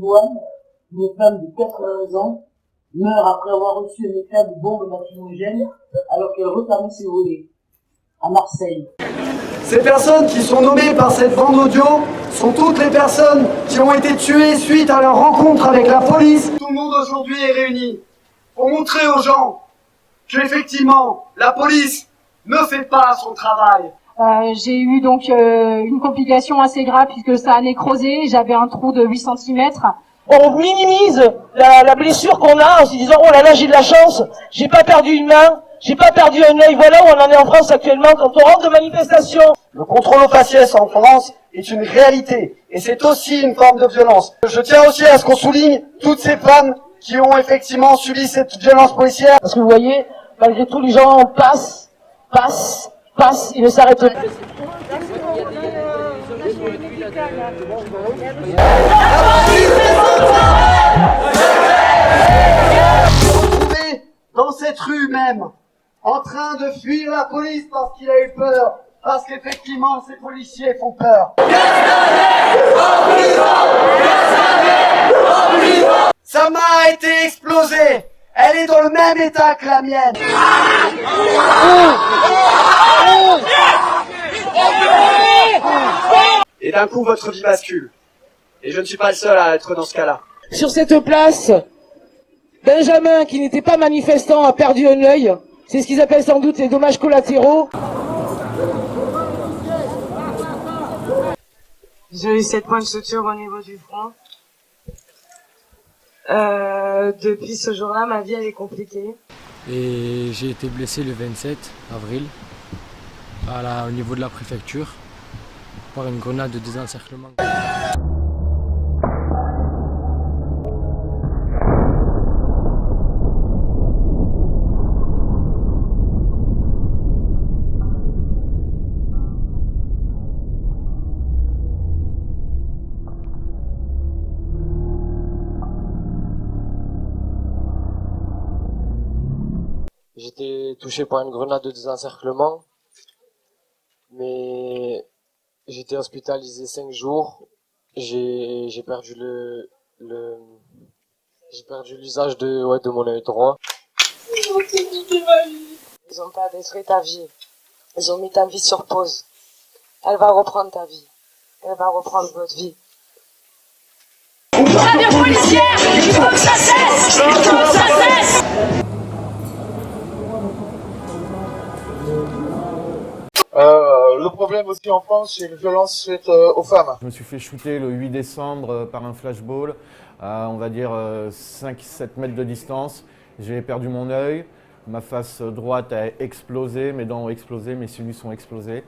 Douane, une femme de 80 ans, meurt après avoir reçu un éclat de bombe lacrymogène alors qu'elle refermait ses volets, à Marseille. Ces personnes qui sont nommées par cette bande audio sont toutes les personnes qui ont été tuées suite à leur rencontre avec la police. Tout le monde aujourd'hui est réuni pour montrer aux gens qu'effectivement, la police ne fait pas son travail. J'ai eu donc une complication assez grave puisque ça a nécrosé, j'avais un trou de 8 cm. On minimise la blessure qu'on a en se disant oh là là j'ai de la chance, j'ai pas perdu une main, j'ai pas perdu un œil. Voilà où on en est en France actuellement quand on rentre de manifestation. Le contrôle aux faciès en France est une réalité et c'est aussi une forme de violence. Je tiens aussi à ce qu'on souligne toutes ces femmes qui ont effectivement subi cette violence policière. Parce que vous voyez, malgré tout les gens passent, ils ne s'arrêtent pas. Retrouvé dans cette rue même, en train de fuir la police parce qu'il a eu peur, parce qu'effectivement ces policiers font peur. Sa main a été explosée, elle est dans le même état que la mienne. Et d'un coup votre vie bascule. Et je ne suis pas le seul à être dans ce cas-là. Sur cette place, Benjamin, qui n'était pas manifestant, a perdu un œil. C'est ce qu'ils appellent sans doute les dommages collatéraux. J'ai eu 7 points de suture au niveau du front. Depuis ce jour-là, ma vie elle est compliquée. Et j'ai été blessé le 27 avril au niveau de la préfecture par une grenade de désencerclement. J'étais touché par une grenade de désencerclement, mais j'étais hospitalisé 5 jours. J'ai perdu l'usage de mon œil droit. Ils ont pas détruit ta vie. Ils ont mis ta vie sur pause. Elle va reprendre ta vie. Elle va reprendre votre vie. Radio policière, il faut que ça cesse! Il faut que ça cesse! Le problème aussi en France, c'est une violence faite aux femmes. Je me suis fait shooter le 8 décembre par un flashball à, on va dire, 5-7 mètres de distance. J'ai perdu mon œil, ma face droite a explosé, mes dents ont explosé, mes sinus ont explosé.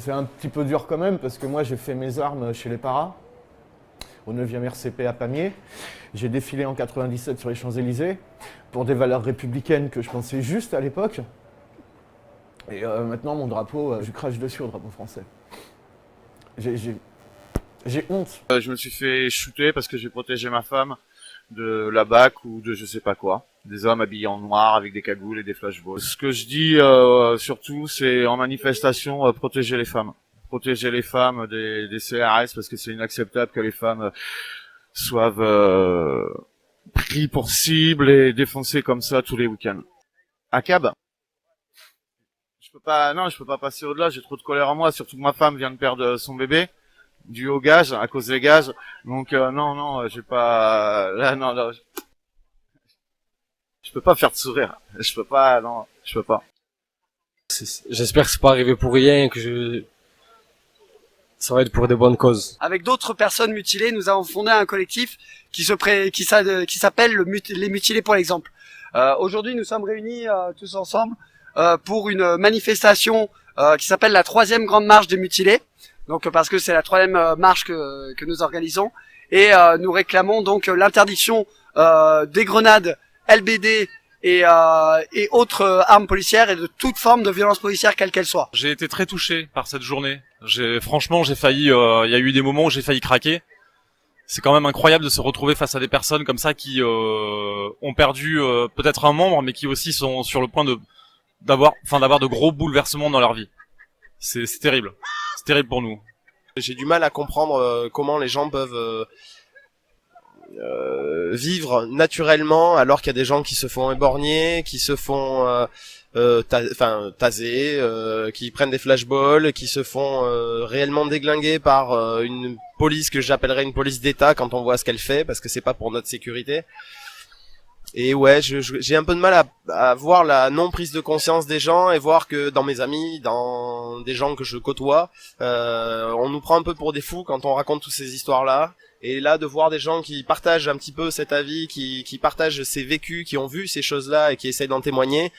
C'est un petit peu dur quand même parce que moi j'ai fait mes armes chez les paras, au 9e RCP à Pamiers. J'ai défilé en 97 sur les Champs-Élysées pour des valeurs républicaines que je pensais justes à l'époque. Et maintenant mon drapeau, je crache dessus au drapeau français. J'ai honte. Je me suis fait shooter parce que j'ai protégé ma femme de la BAC ou de je sais pas quoi. Des hommes habillés en noir avec des cagoules et des flashballs. Ce que je dis surtout, c'est en manifestation, protéger les femmes. Protéger les femmes des CRS parce que c'est inacceptable que les femmes soient pris pour cible et défoncées comme ça tous les week-ends. ACAB. Je peux pas passer au-delà, j'ai trop de colère en moi, surtout que ma femme vient de perdre son bébé. Dû au gaz, à cause des gaz. Donc non, j'ai pas... Là, non, je peux pas faire de sourire. Je peux pas. J'espère que c'est pas arrivé pour rien et que ça va être pour des bonnes causes. Avec d'autres personnes mutilées, nous avons fondé un collectif qui s'appelle les mutilés pour l'exemple. Aujourd'hui, nous sommes réunis tous ensemble pour une manifestation qui s'appelle la 3e grande marche des mutilés. Donc parce que c'est la 3e marche que nous organisons et nous réclamons donc l'interdiction des grenades LBD et autres armes policières et de toute forme de violence policière quelle qu'elle soit. J'ai été très touché par cette journée. Franchement, j'ai failli, il y a eu des moments où j'ai failli craquer. C'est quand même incroyable de se retrouver face à des personnes comme ça qui ont perdu peut-être un membre, mais qui aussi sont sur le point d'avoir de gros bouleversements dans leur vie. C'est terrible. C'est terrible pour nous. J'ai du mal à comprendre comment les gens peuvent vivre naturellement alors qu'il y a des gens qui se font éborgner, qui se font taser, qui prennent des flashballs, qui se font réellement déglinguer par une police que j'appellerais une police d'État quand on voit ce qu'elle fait, parce que c'est pas pour notre sécurité. Et ouais, j'ai un peu de mal à voir la non prise de conscience des gens et voir que dans mes amis, dans des gens que je côtoie, on nous prend un peu pour des fous quand on raconte toutes ces histoires-là. Et là, de voir des gens qui partagent un petit peu cet avis, qui partagent ces vécus, qui ont vu ces choses-là et qui essayent d'en témoigner,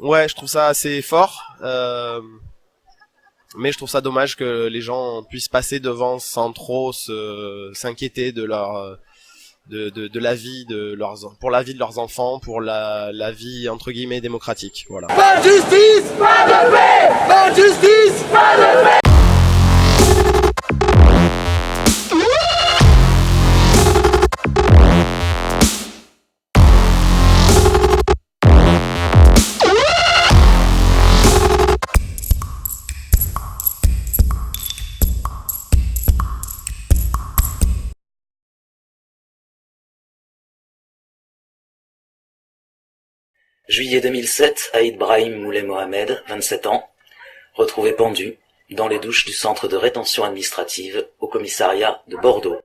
ouais, je trouve ça assez fort. Mais je trouve ça dommage que les gens puissent passer devant sans trop s'inquiéter de leur de la vie pour la vie de leurs enfants, pour la vie entre guillemets démocratique. Voilà. Pas de justice, pas de paix. Pas de justice, pas de paix. Juillet 2007, Aïd Brahim Moulay Mohamed, 27 ans, retrouvé pendu dans les douches du centre de rétention administrative au commissariat de Bordeaux.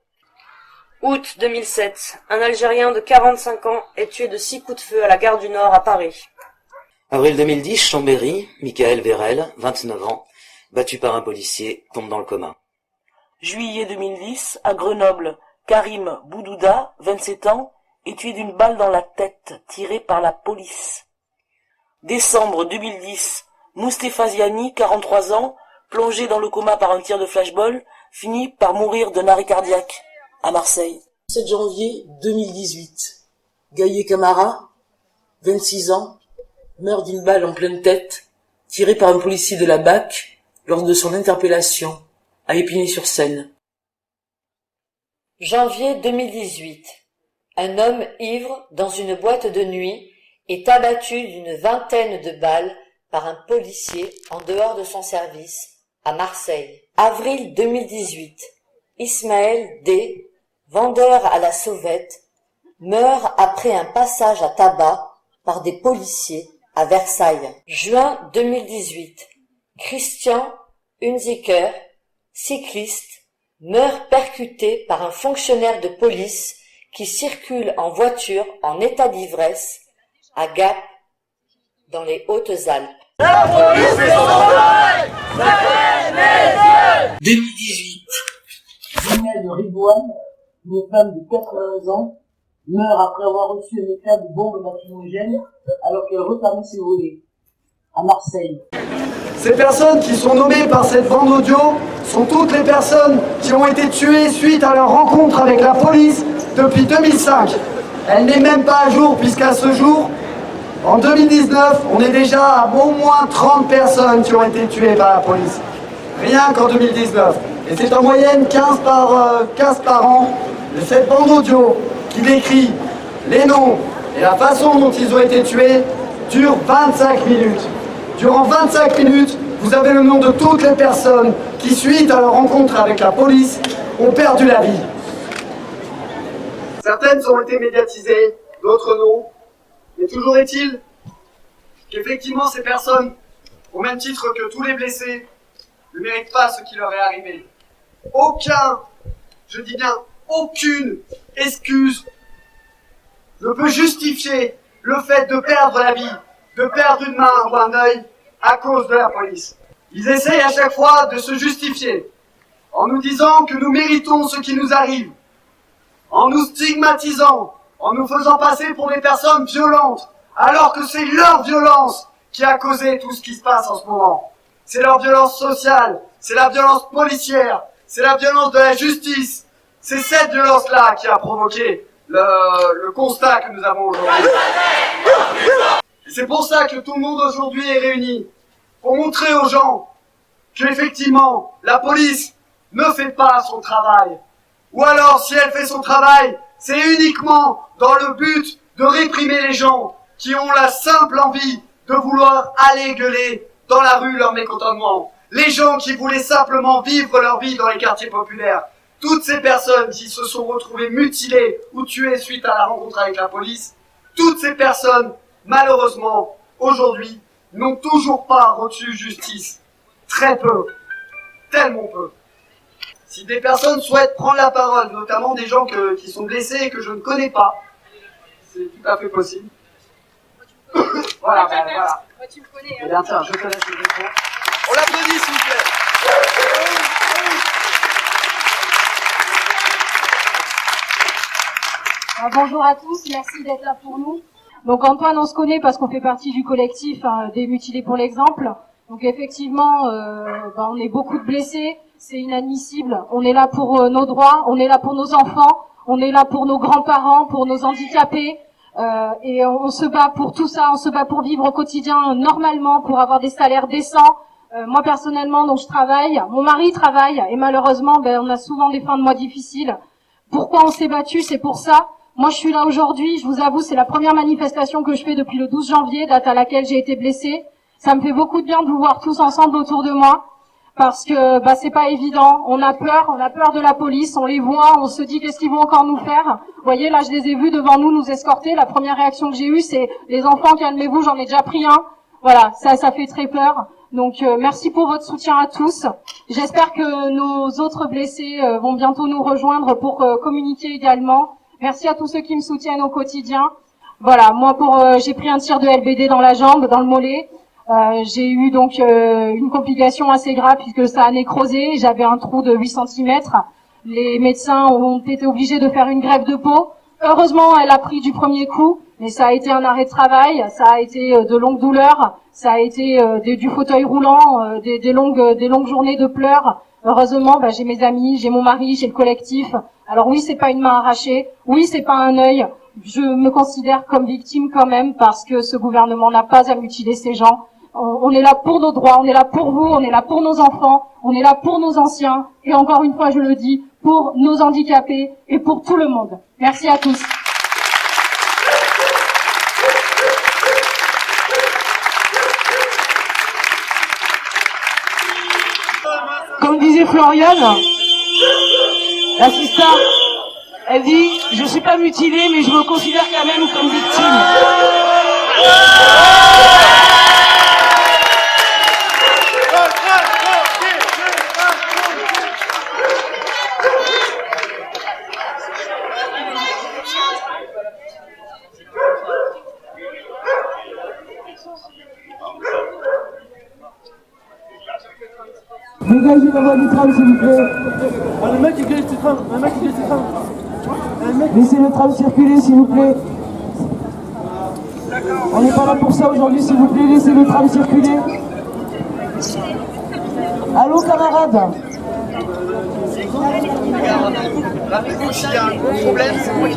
Août 2007, un Algérien de 45 ans est tué de 6 coups de feu à la gare du Nord à Paris. Avril 2010, Chambéry, Michael Vérel, 29 ans, battu par un policier, tombe dans le coma. Juillet 2010, à Grenoble, Karim Boudouda, 27 ans, est tué d'une balle dans la tête, tirée par la police. Décembre 2010, Moustapha Ziani, 43 ans, plongé dans le coma par un tir de flashball, finit par mourir d'un arrêt cardiaque à Marseille. 7 janvier 2018, Gaillé Camara, 26 ans, meurt d'une balle en pleine tête, tirée par un policier de la BAC lors de son interpellation à Épinay-sur-Seine. Janvier 2018. Un homme ivre dans une boîte de nuit est abattu d'une vingtaine de balles par un policier en dehors de son service à Marseille. Avril 2018. Ismaël D., vendeur à la sauvette, meurt après un passage à tabac par des policiers à Versailles. Juin 2018. Christian Hunziker, cycliste, meurt percuté par un fonctionnaire de police qui circule en voiture en état d'ivresse à Gap, dans les Hautes-Alpes. La police fait son travail. Fermez les yeux. 2018. Daniel de Ridouane, une femme de 91 ans, meurt après avoir reçu un éclat de bombe lacrymogène alors qu'elle refermait ses volets à Marseille. Ces personnes qui sont nommées par cette bande audio sont toutes les personnes qui ont été tuées suite à leur rencontre avec la police depuis 2005. Elle n'est même pas à jour puisqu'à ce jour, en 2019, on est déjà à au moins 30 personnes qui ont été tuées par la police. Rien qu'en 2019. Et c'est en moyenne 15 par an de cette bande audio qui décrit les noms et la façon dont ils ont été tués dure 25 minutes. Durant 25 minutes, vous avez le nom de toutes les personnes qui, suite à leur rencontre avec la police, ont perdu la vie. Certaines ont été médiatisées, d'autres non. Mais toujours est-il qu'effectivement ces personnes, au même titre que tous les blessés, ne méritent pas ce qui leur est arrivé. Je dis bien aucune excuse ne peut justifier le fait de perdre la vie, de perdre une main ou un œil à cause de la police. Ils essayent à chaque fois de se justifier en nous disant que nous méritons ce qui nous arrive, en nous stigmatisant, en nous faisant passer pour des personnes violentes, alors que c'est leur violence qui a causé tout ce qui se passe en ce moment. C'est leur violence sociale, c'est la violence policière, c'est la violence de la justice. C'est cette violence-là qui a provoqué le constat que nous avons aujourd'hui. C'est pour ça que tout le monde aujourd'hui est réuni, pour montrer aux gens qu'effectivement, la police ne fait pas son travail. Ou alors, si elle fait son travail, c'est uniquement dans le but de réprimer les gens qui ont la simple envie de vouloir aller gueuler dans la rue leur mécontentement. Les gens qui voulaient simplement vivre leur vie dans les quartiers populaires. Toutes ces personnes qui se sont retrouvées mutilées ou tuées suite à la rencontre avec la police, toutes ces personnes, malheureusement, aujourd'hui, n'ont toujours pas reçu justice. Très peu. Tellement peu. Si des personnes souhaitent prendre la parole, notamment des gens qui sont blessés et que je ne connais pas, c'est tout à fait possible. Voilà, ben voilà. Tu me connais, Eh bien tiens, je te laisse le micro. On l'applaudit s'il vous plaît. Bonjour à tous, merci d'être là pour nous. Donc Antoine, on se connaît parce qu'on fait partie du collectif des mutilés pour l'exemple. Donc effectivement, on est beaucoup de blessés, c'est inadmissible. On est là pour nos droits, on est là pour nos enfants, on est là pour nos grands-parents, pour nos handicapés. Et on se bat pour tout ça, on se bat pour vivre au quotidien normalement, pour avoir des salaires décents. Moi personnellement, donc je travaille, mon mari travaille et malheureusement, on a souvent des fins de mois difficiles. Pourquoi on s'est battu? C'est pour ça. Moi, je suis là aujourd'hui, je vous avoue, c'est la première manifestation que je fais depuis le 12 janvier, date à laquelle j'ai été blessée. Ça me fait beaucoup de bien de vous voir tous ensemble autour de moi, parce que c'est pas évident. On a peur de la police, on les voit, on se dit qu'est-ce qu'ils vont encore nous faire. Vous voyez, là, je les ai vus devant nous escorter. La première réaction que j'ai eue, c'est les enfants, calmez-vous, j'en ai déjà pris un. Voilà, ça fait très peur. Donc, merci pour votre soutien à tous. J'espère que nos autres blessés vont bientôt nous rejoindre pour communiquer également. Merci à tous ceux qui me soutiennent au quotidien. Voilà, moi j'ai pris un tir de LBD dans la jambe, dans le mollet. J'ai eu donc une complication assez grave puisque ça a nécrosé. J'avais un trou de 8 cm. Les médecins ont été obligés de faire une greffe de peau. Heureusement, elle a pris du premier coup, mais ça a été un arrêt de travail, ça a été de longues douleurs, ça a été du fauteuil roulant, des longues journées de pleurs. Heureusement, j'ai mes amis, j'ai mon mari, j'ai le collectif. Alors oui, c'est pas une main arrachée, oui, c'est pas un œil. Je me considère comme victime quand même parce que ce gouvernement n'a pas à mutiler ces gens. On est là pour nos droits, on est là pour vous, on est là pour nos enfants, on est là pour nos anciens et encore une fois, je le dis, pour nos handicapés et pour tout le monde. Merci à tous. Comme disait Floriane, l'assistante, elle dit « Je suis pas mutilée, mais je me considère quand même comme victime. » Dégagez la voie du tram, s'il vous plaît. Le mec qui glisse du tram, Laissez le tram circuler, s'il vous plaît. On n'est pas là pour ça aujourd'hui, s'il vous plaît. Laissez le tram circuler. Allô, camarades. S'il y a un gros problème, c'est moi qui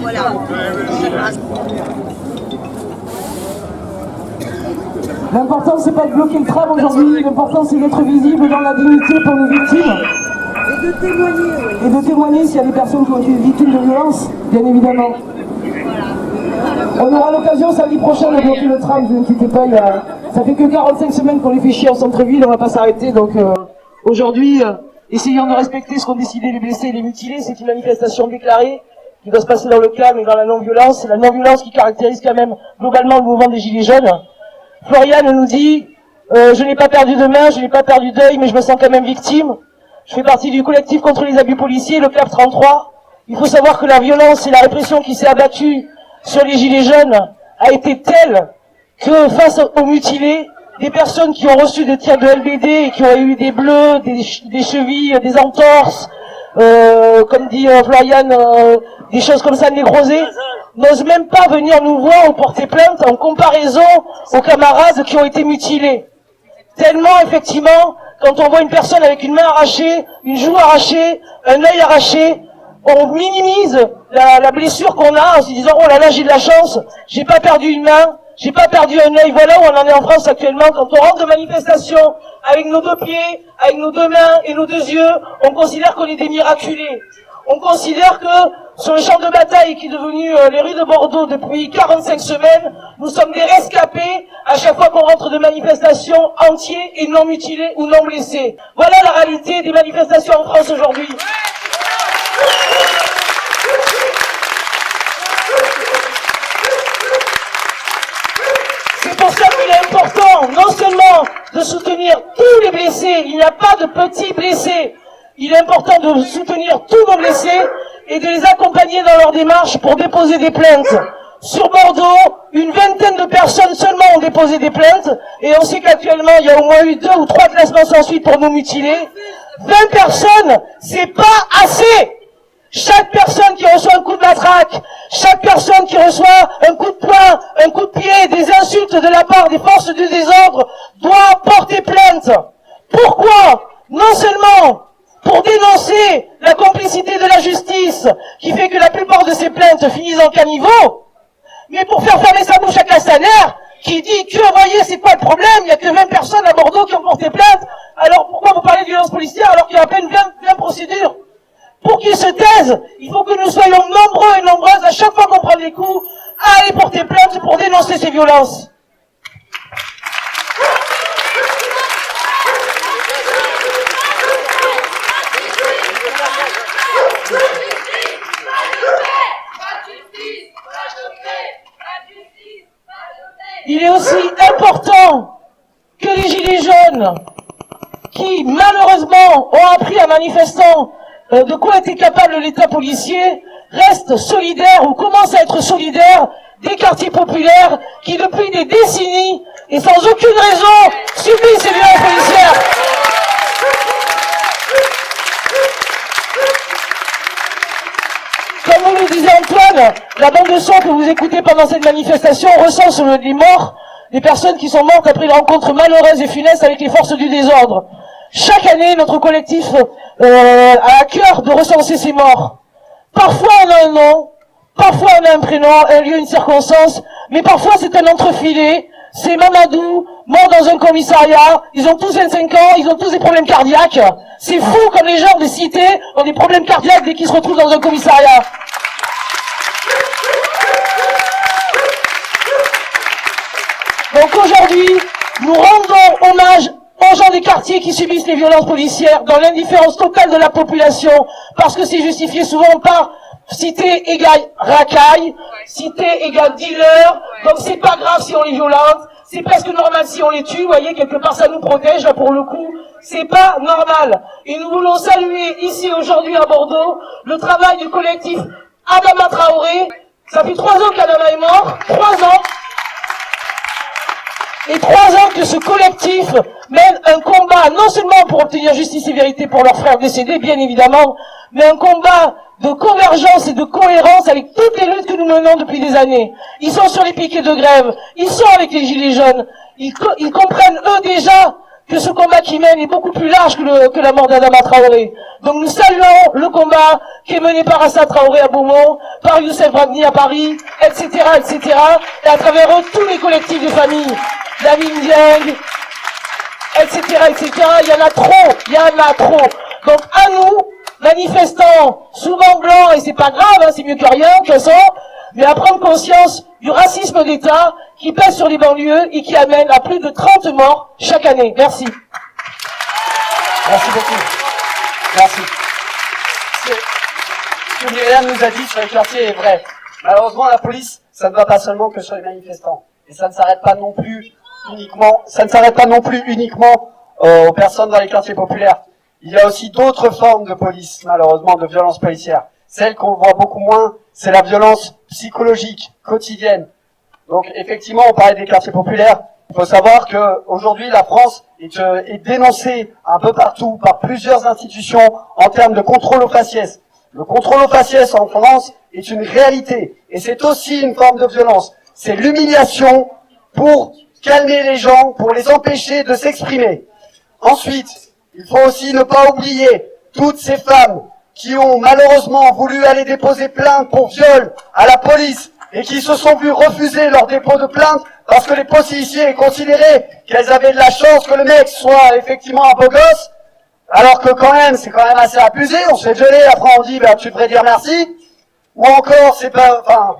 L'important, c'est pas de bloquer le tram aujourd'hui, l'important, c'est d'être visible dans la dignité pour nos victimes. Et de témoigner. Et de témoigner s'il y a des personnes qui ont été victimes de violences, bien évidemment. On aura l'occasion samedi prochain de bloquer le tram, ne vous inquiétez pas, ça fait que 45 semaines qu'on les fait chier en centre-ville, on va pas s'arrêter, donc aujourd'hui, essayons de respecter ce qu'ont décidé les blessés et les mutilés, c'est une manifestation déclarée, qui doit se passer dans le calme et dans la non-violence, c'est la non-violence qui caractérise quand même globalement le mouvement des Gilets jaunes. Floriane nous dit je n'ai pas perdu de main, je n'ai pas perdu d'œil, mais je me sens quand même victime. Je fais partie du collectif contre les abus policiers, le CLAP 33. Il faut savoir que la violence et la répression qui s'est abattue sur les Gilets jaunes a été telle que face aux mutilés, des personnes qui ont reçu des tirs de LBD et qui ont eu des bleus, des chevilles, des entorses, comme dit Floriane, des choses comme ça nécrosées, n'osent même pas venir nous voir ou porter plainte en comparaison aux camarades qui ont été mutilés. Tellement, effectivement, quand on voit une personne avec une main arrachée, une joue arrachée, un œil arraché, on minimise la blessure qu'on a en se disant « Oh là là, j'ai de la chance, j'ai pas perdu une main, j'ai pas perdu un œil. Voilà où on en est en France actuellement. Quand on rentre de manifestation avec nos deux pieds, avec nos deux mains et nos deux yeux, on considère qu'on est des miraculés. On considère que sur le champ de bataille qui est devenu les rues de Bordeaux depuis 45 semaines, nous sommes des rescapés à chaque fois qu'on rentre de manifestations entiers et non mutilés ou non blessés. Voilà la réalité des manifestations en France aujourd'hui. C'est pour ça qu'il est important non seulement de soutenir tous les blessés, il n'y a pas de petits blessés, il est important de soutenir tous nos blessés et de les accompagner dans leur démarche pour déposer des plaintes. Sur Bordeaux, une vingtaine de personnes seulement ont déposé des plaintes et on sait qu'actuellement il y a au moins eu 2 ou 3 classements sans suite pour nous mutiler. 20 personnes, c'est pas assez. Chaque personne qui reçoit un coup de matraque, chaque personne qui reçoit un coup de poing, un coup de pied, des insultes de la part des forces du désordre doit porter plainte. Pourquoi? Non seulement pour dénoncer la complicité de la justice qui fait que la plupart de ces plaintes finissent en caniveau, mais pour faire fermer sa bouche à Castaner qui dit que, voyez, c'est quoi le problème, il n'y a que 20 personnes à Bordeaux qui ont porté plainte, alors pourquoi vous parlez de violence policière alors qu'il y a à peine 20 procédures? Pour qu'ils se taisent, il faut que nous soyons nombreux et nombreuses à chaque fois qu'on prend des coups à aller porter plainte pour dénoncer ces violences. Il est aussi important que les gilets jaunes, qui malheureusement ont appris à manifestants de quoi était capable l'État policier, restent solidaires ou commencent à être solidaires des quartiers populaires qui depuis des décennies et sans aucune raison subissent ces violences policières. Comme vous le disait Antoine, la bande de son que vous écoutez pendant cette manifestation recense les morts, les personnes qui sont mortes après une rencontre malheureuse et funeste avec les forces du désordre. Chaque année, notre collectif a à cœur de recenser ces morts. Parfois on a un nom, parfois on a un prénom, un lieu, une circonstance, mais parfois c'est un entrefilé. C'est Mamadou, mort dans un commissariat, ils ont tous 25 ans, ils ont tous des problèmes cardiaques. C'est fou comme les gens des cités ont des problèmes cardiaques dès qu'ils se retrouvent dans un commissariat. Donc aujourd'hui, nous rendons hommage aux gens des quartiers qui subissent les violences policières dans l'indifférence totale de la population, parce que c'est justifié souvent par cité égale racaille, cité égale dealer, donc c'est pas grave si on les violente, c'est presque normal si on les tue, vous voyez, quelque part ça nous protège, là pour le coup, c'est pas normal. Et nous voulons saluer ici aujourd'hui à Bordeaux le travail du collectif Adama Traoré. Ça fait 3 ans qu'Adama est mort, 3 ans. Et 3 ans que ce collectif mène un combat, non seulement pour obtenir justice et vérité pour leurs frères décédés, bien évidemment, mais un combat de convergence et de cohérence avec toutes les luttes que nous menons depuis des années. Ils sont sur les piquets de grève, ils sont avec les gilets jaunes, ils comprennent eux déjà que ce combat qu'ils mènent est beaucoup plus large que la mort d'Adama Traoré. Donc nous saluons le combat qui est mené par Assa Traoré à Beaumont, par Youssef Bragni à Paris, etc., etc., et à travers eux tous les collectifs de famille. David Ndiaye, etc., etc. Il y en a trop. Donc à nous, manifestants, souvent blancs, et c'est pas grave, hein, c'est mieux que rien, de toute façon, mais à prendre conscience du racisme d'État qui pèse sur les banlieues et qui amène à plus de 30 morts chaque année. Merci. Merci beaucoup. Merci. Ce que Myriam nous a dit sur les quartiers est vrai. Malheureusement, la police, ça ne va pas seulement que sur les manifestants. Et ça ne s'arrête pas non plus uniquement aux personnes dans les quartiers populaires. Il y a aussi d'autres formes de police, malheureusement, de violence policière. Celle qu'on voit beaucoup moins, c'est la violence psychologique, quotidienne. Donc, effectivement, on parlait des quartiers populaires. Il faut savoir que aujourd'hui, la France est dénoncée un peu partout par plusieurs institutions en termes de contrôle aux faciès. Le contrôle aux faciès en France est une réalité. Et c'est aussi une forme de violence. C'est l'humiliation pour calmer les gens, pour les empêcher de s'exprimer. Ensuite, il faut aussi ne pas oublier toutes ces femmes qui ont malheureusement voulu aller déposer plainte pour viol à la police et qui se sont vus refuser leur dépôt de plainte parce que les policiers considéraient qu'elles avaient de la chance que le mec soit effectivement un beau gosse, alors que quand même, c'est quand même assez abusé, on se fait violer, après on dit, tu devrais dire merci, ou encore, c'est pas, enfin,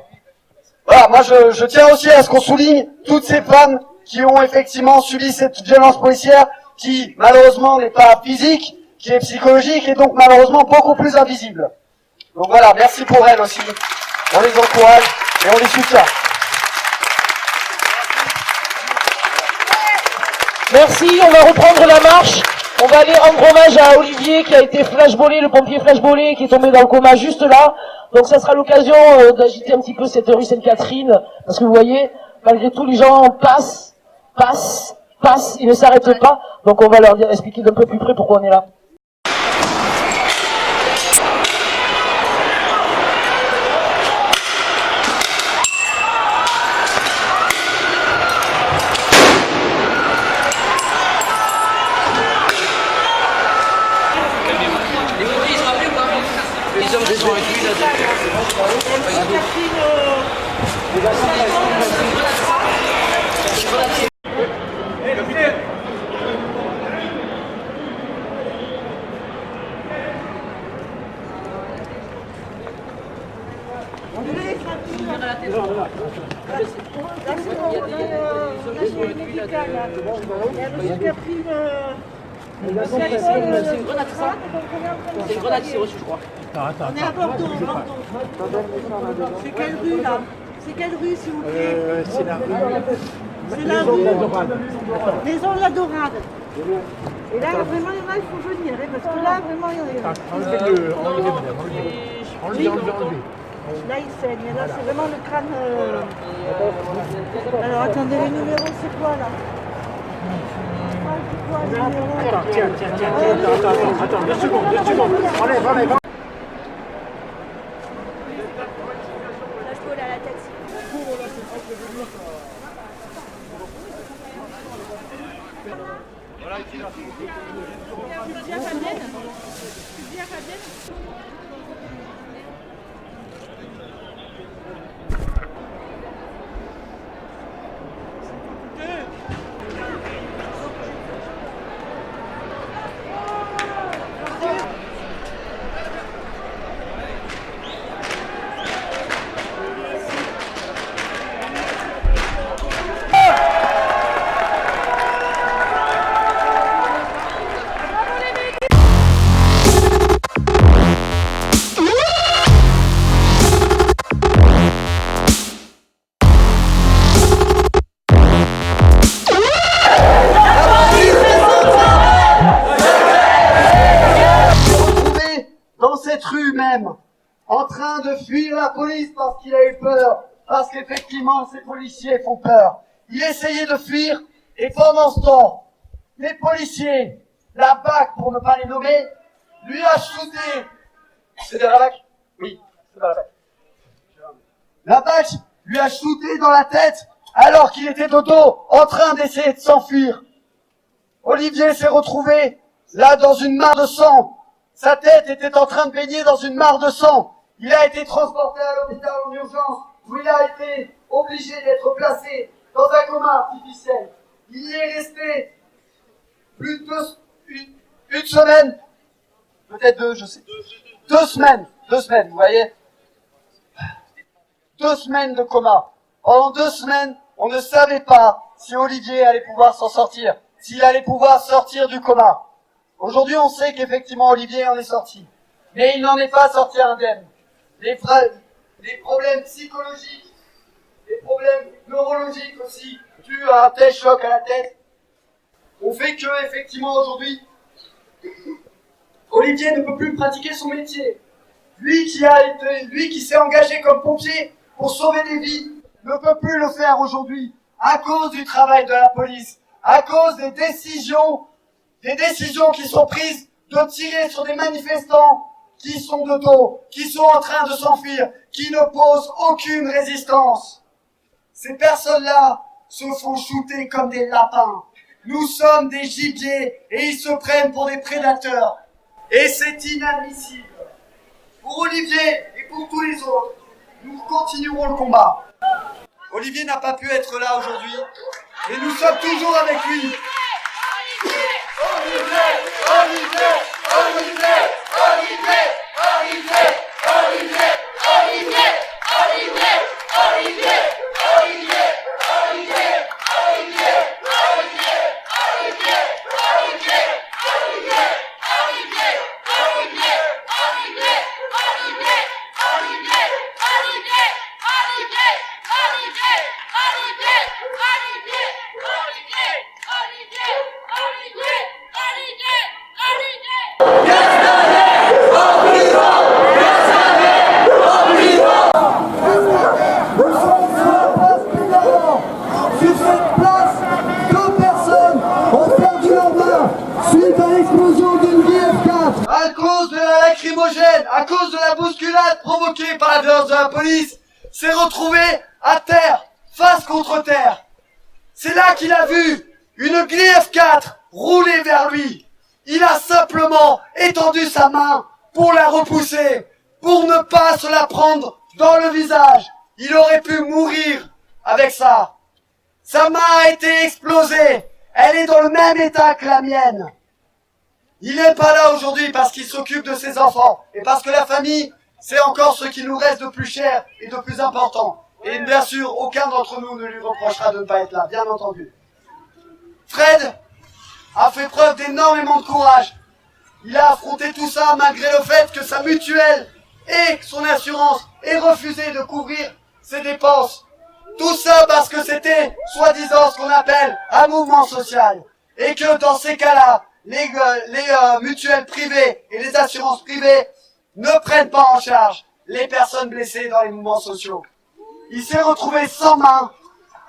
voilà, moi je tiens aussi à ce qu'on souligne toutes ces femmes qui ont effectivement subi cette violence policière, qui malheureusement n'est pas physique, qui est psychologique et donc malheureusement beaucoup plus invisible. Donc voilà, merci pour elles aussi, on les encourage et on les soutient. Merci, on va reprendre la marche. On va aller rendre hommage à Olivier qui a été flashballé, le pompier flashballé qui est tombé dans le coma juste là. Donc ça sera l'occasion d'agiter un petit peu cette rue Sainte-Catherine. Parce que vous voyez, malgré tout, les gens passent, ils ne s'arrêtent pas. Donc on va leur expliquer d'un peu plus près pourquoi on est là. C'est une grenade, ça? C'est une grenade qui s'est reçue, je crois. On est à Bordeaux, C'est quelle rue, là? C'est quelle rue, s'il vous plaît? C'est la rue. C'est la rue. Maison de la Dorade. Et là, vraiment, il y en a, il faut venir, parce que là, vraiment, il y en a. Enlevez. Là, il saigne. Là, c'est vraiment le crâne. Alors, attendez, les numéros, c'est quoi, là? Attends, 2 secondes. Enlève. Flashball à la tête. Voilà, ici, là. Tu dis à Fabienne? En train de fuir la police parce qu'il a eu peur, parce qu'effectivement ces policiers font peur. Il essayait de fuir et pendant ce temps, les policiers, la BAC pour ne pas les nommer, lui a shooté. C'est de la BAC? Oui, c'est de la BAC. La BAC lui a shooté dans la tête alors qu'il était de dos en train d'essayer de s'enfuir. Olivier s'est retrouvé là dans une mare de sang. Sa tête était en train de baigner dans une mare de sang. Il a été transporté à l'hôpital en urgence, où il a été obligé d'être placé dans un coma artificiel. Il y est resté plus de une semaine, peut-être deux, je sais. 2 semaines, vous voyez. 2 semaines de coma. Pendant 2 semaines, on ne savait pas si Olivier allait pouvoir s'en sortir, s'il allait pouvoir sortir du coma. Aujourd'hui, on sait qu'effectivement Olivier en est sorti. Mais il n'en est pas sorti indemne. Les problèmes psychologiques, les problèmes neurologiques aussi, dus à un tel choc à la tête, ont fait que, effectivement, aujourd'hui, Olivier ne peut plus pratiquer son métier. Lui qui s'est engagé comme pompier pour sauver des vies, ne peut plus le faire aujourd'hui, à cause du travail de la police, à cause des décisions qui sont prises de tirer sur des manifestants qui sont de dos, qui sont en train de s'enfuir, qui ne posent aucune résistance. Ces personnes-là se font shooter comme des lapins. Nous sommes des gibiers et ils se prennent pour des prédateurs. Et c'est inadmissible. Pour Olivier et pour tous les autres, nous continuerons le combat. Olivier n'a pas pu être là aujourd'hui, mais nous sommes toujours avec lui. À cause de la bousculade provoquée par la violence de la police, s'est retrouvé à terre, face contre terre. C'est là qu'il a vu une Grief 4 rouler vers lui. Il a simplement étendu sa main pour la repousser, pour ne pas se la prendre dans le visage. Il aurait pu mourir avec ça. Sa main a été explosée. Elle est dans le même état que la mienne. Il n'est pas là aujourd'hui parce qu'il s'occupe de ses enfants et parce que la famille, c'est encore ce qui nous reste de plus cher et de plus important. Et bien sûr, aucun d'entre nous ne lui reprochera de ne pas être là, bien entendu. Fred a fait preuve d'énormément de courage. Il a affronté tout ça malgré le fait que sa mutuelle et son assurance aient refusé de couvrir ses dépenses. Tout ça parce que c'était, soi-disant, ce qu'on appelle un mouvement social. Et que dans ces cas-là, les mutuelles privées et les assurances privées ne prennent pas en charge les personnes blessées dans les mouvements sociaux. Il s'est retrouvé sans main,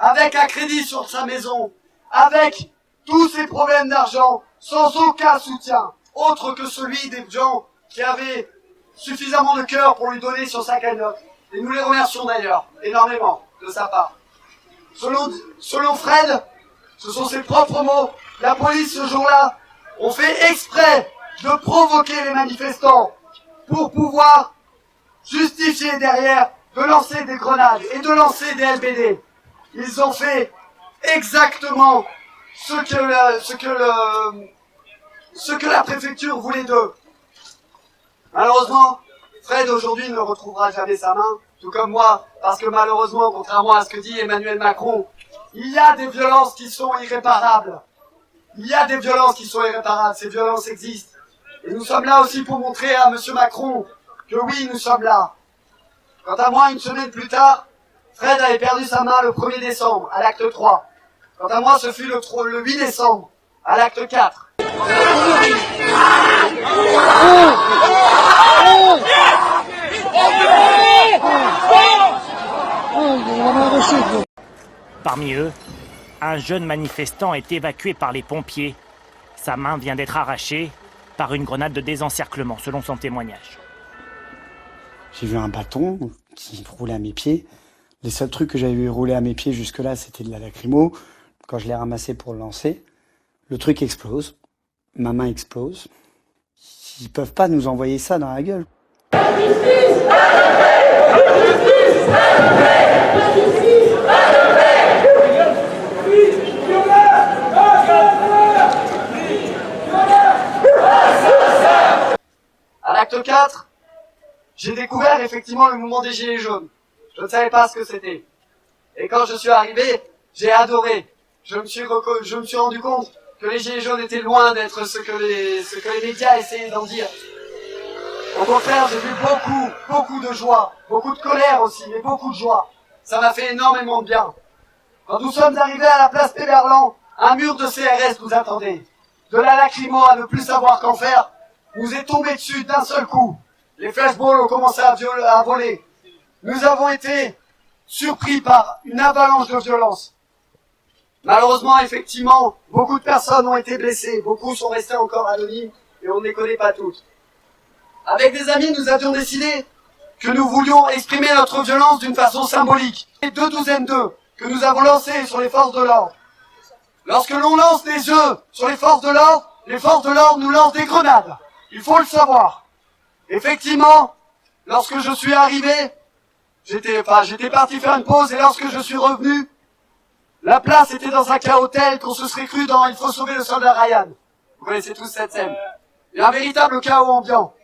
avec un crédit sur sa maison, avec tous ses problèmes d'argent, sans aucun soutien, autre que celui des gens qui avaient suffisamment de cœur pour lui donner sur sa cagnotte. Et nous les remercions d'ailleurs, énormément, de sa part. Selon Fred, ce sont ses propres mots, la police ce jour-là ont fait exprès de provoquer les manifestants pour pouvoir justifier derrière de lancer des grenades et de lancer des LBD. Ils ont fait exactement ce que la préfecture voulait d'eux. Malheureusement, Fred aujourd'hui ne retrouvera jamais sa main, tout comme moi, parce que malheureusement, contrairement à ce que dit Emmanuel Macron, il y a des violences qui sont irréparables. Il y a des violences qui sont irréparables, ces violences existent. Et nous sommes là aussi pour montrer à Monsieur Macron que oui, nous sommes là. Quant à moi, une semaine plus tard, Fred avait perdu sa main le 1er décembre, à l'acte 3. Quant à moi, ce fut le 8 décembre, à l'acte 4. Parmi eux, un jeune manifestant est évacué par les pompiers. Sa main vient d'être arrachée par une grenade de désencerclement, selon son témoignage. J'ai vu un bâton qui roulait à mes pieds. Les seuls trucs que j'avais vu rouler à mes pieds jusque-là, c'était de la lacrymo. Quand je l'ai ramassé pour le lancer, le truc explose. Ma main explose. Ils peuvent pas nous envoyer ça dans la gueule. À l'acte 4, j'ai découvert effectivement le mouvement des Gilets jaunes. Je ne savais pas ce que c'était. Et quand je suis arrivé, j'ai adoré. Je me suis rendu compte que les Gilets jaunes étaient loin d'être ce que les médias essayaient d'en dire. Au contraire, j'ai vu beaucoup de joie, beaucoup de colère aussi, mais beaucoup de joie. Ça m'a fait énormément de bien. Quand nous sommes arrivés à la place Péberlan, un mur de CRS nous attendait. De la lacrymo à ne plus savoir qu'en faire, nous est tombé dessus d'un seul coup. Les flashballs ont commencé à voler. Nous avons été surpris par une avalanche de violence. Malheureusement, effectivement, beaucoup de personnes ont été blessées. Beaucoup sont restés encore anonymes et on ne les connaît pas toutes. Avec des amis, nous avions décidé que nous voulions exprimer notre violence d'une façon symbolique. Et 2 douzaines d'œufs que nous avons lancés sur les forces de l'ordre. Lorsque l'on lance des œufs sur les forces de l'ordre nous lancent des grenades. Il faut le savoir. Effectivement, lorsque je suis arrivé, j'étais parti faire une pause et lorsque je suis revenu, la place était dans un chaos tel qu'on se serait cru dans Il faut sauver le soldat Ryan. Vous connaissez tous cette scène. Il y a un véritable chaos ambiant.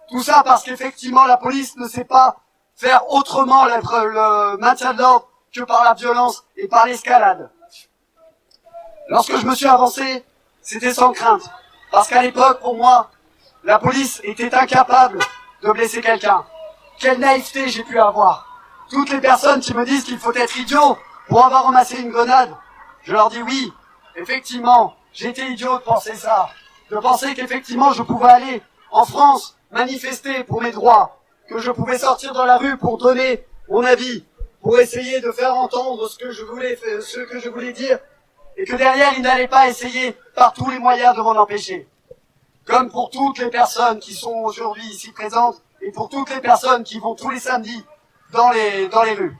Tout ça parce qu'effectivement la police ne sait pas faire autrement le maintien de l'ordre que par la violence et par l'escalade. Lorsque je me suis avancé, c'était sans crainte. Parce qu'à l'époque, pour moi, la police était incapable de blesser quelqu'un. Quelle naïveté j'ai pu avoir. Toutes les personnes qui me disent qu'il faut être idiot pour avoir ramassé une grenade, je leur dis oui, effectivement, j'étais idiot de penser ça. De penser qu'effectivement je pouvais aller en France manifester pour mes droits, que je pouvais sortir dans la rue pour donner mon avis, pour essayer de faire entendre ce que je voulais dire, et que derrière il n'allait pas essayer par tous les moyens de m'en empêcher. Comme pour toutes les personnes qui sont aujourd'hui ici présentes, et pour toutes les personnes qui vont tous les samedis dans les rues.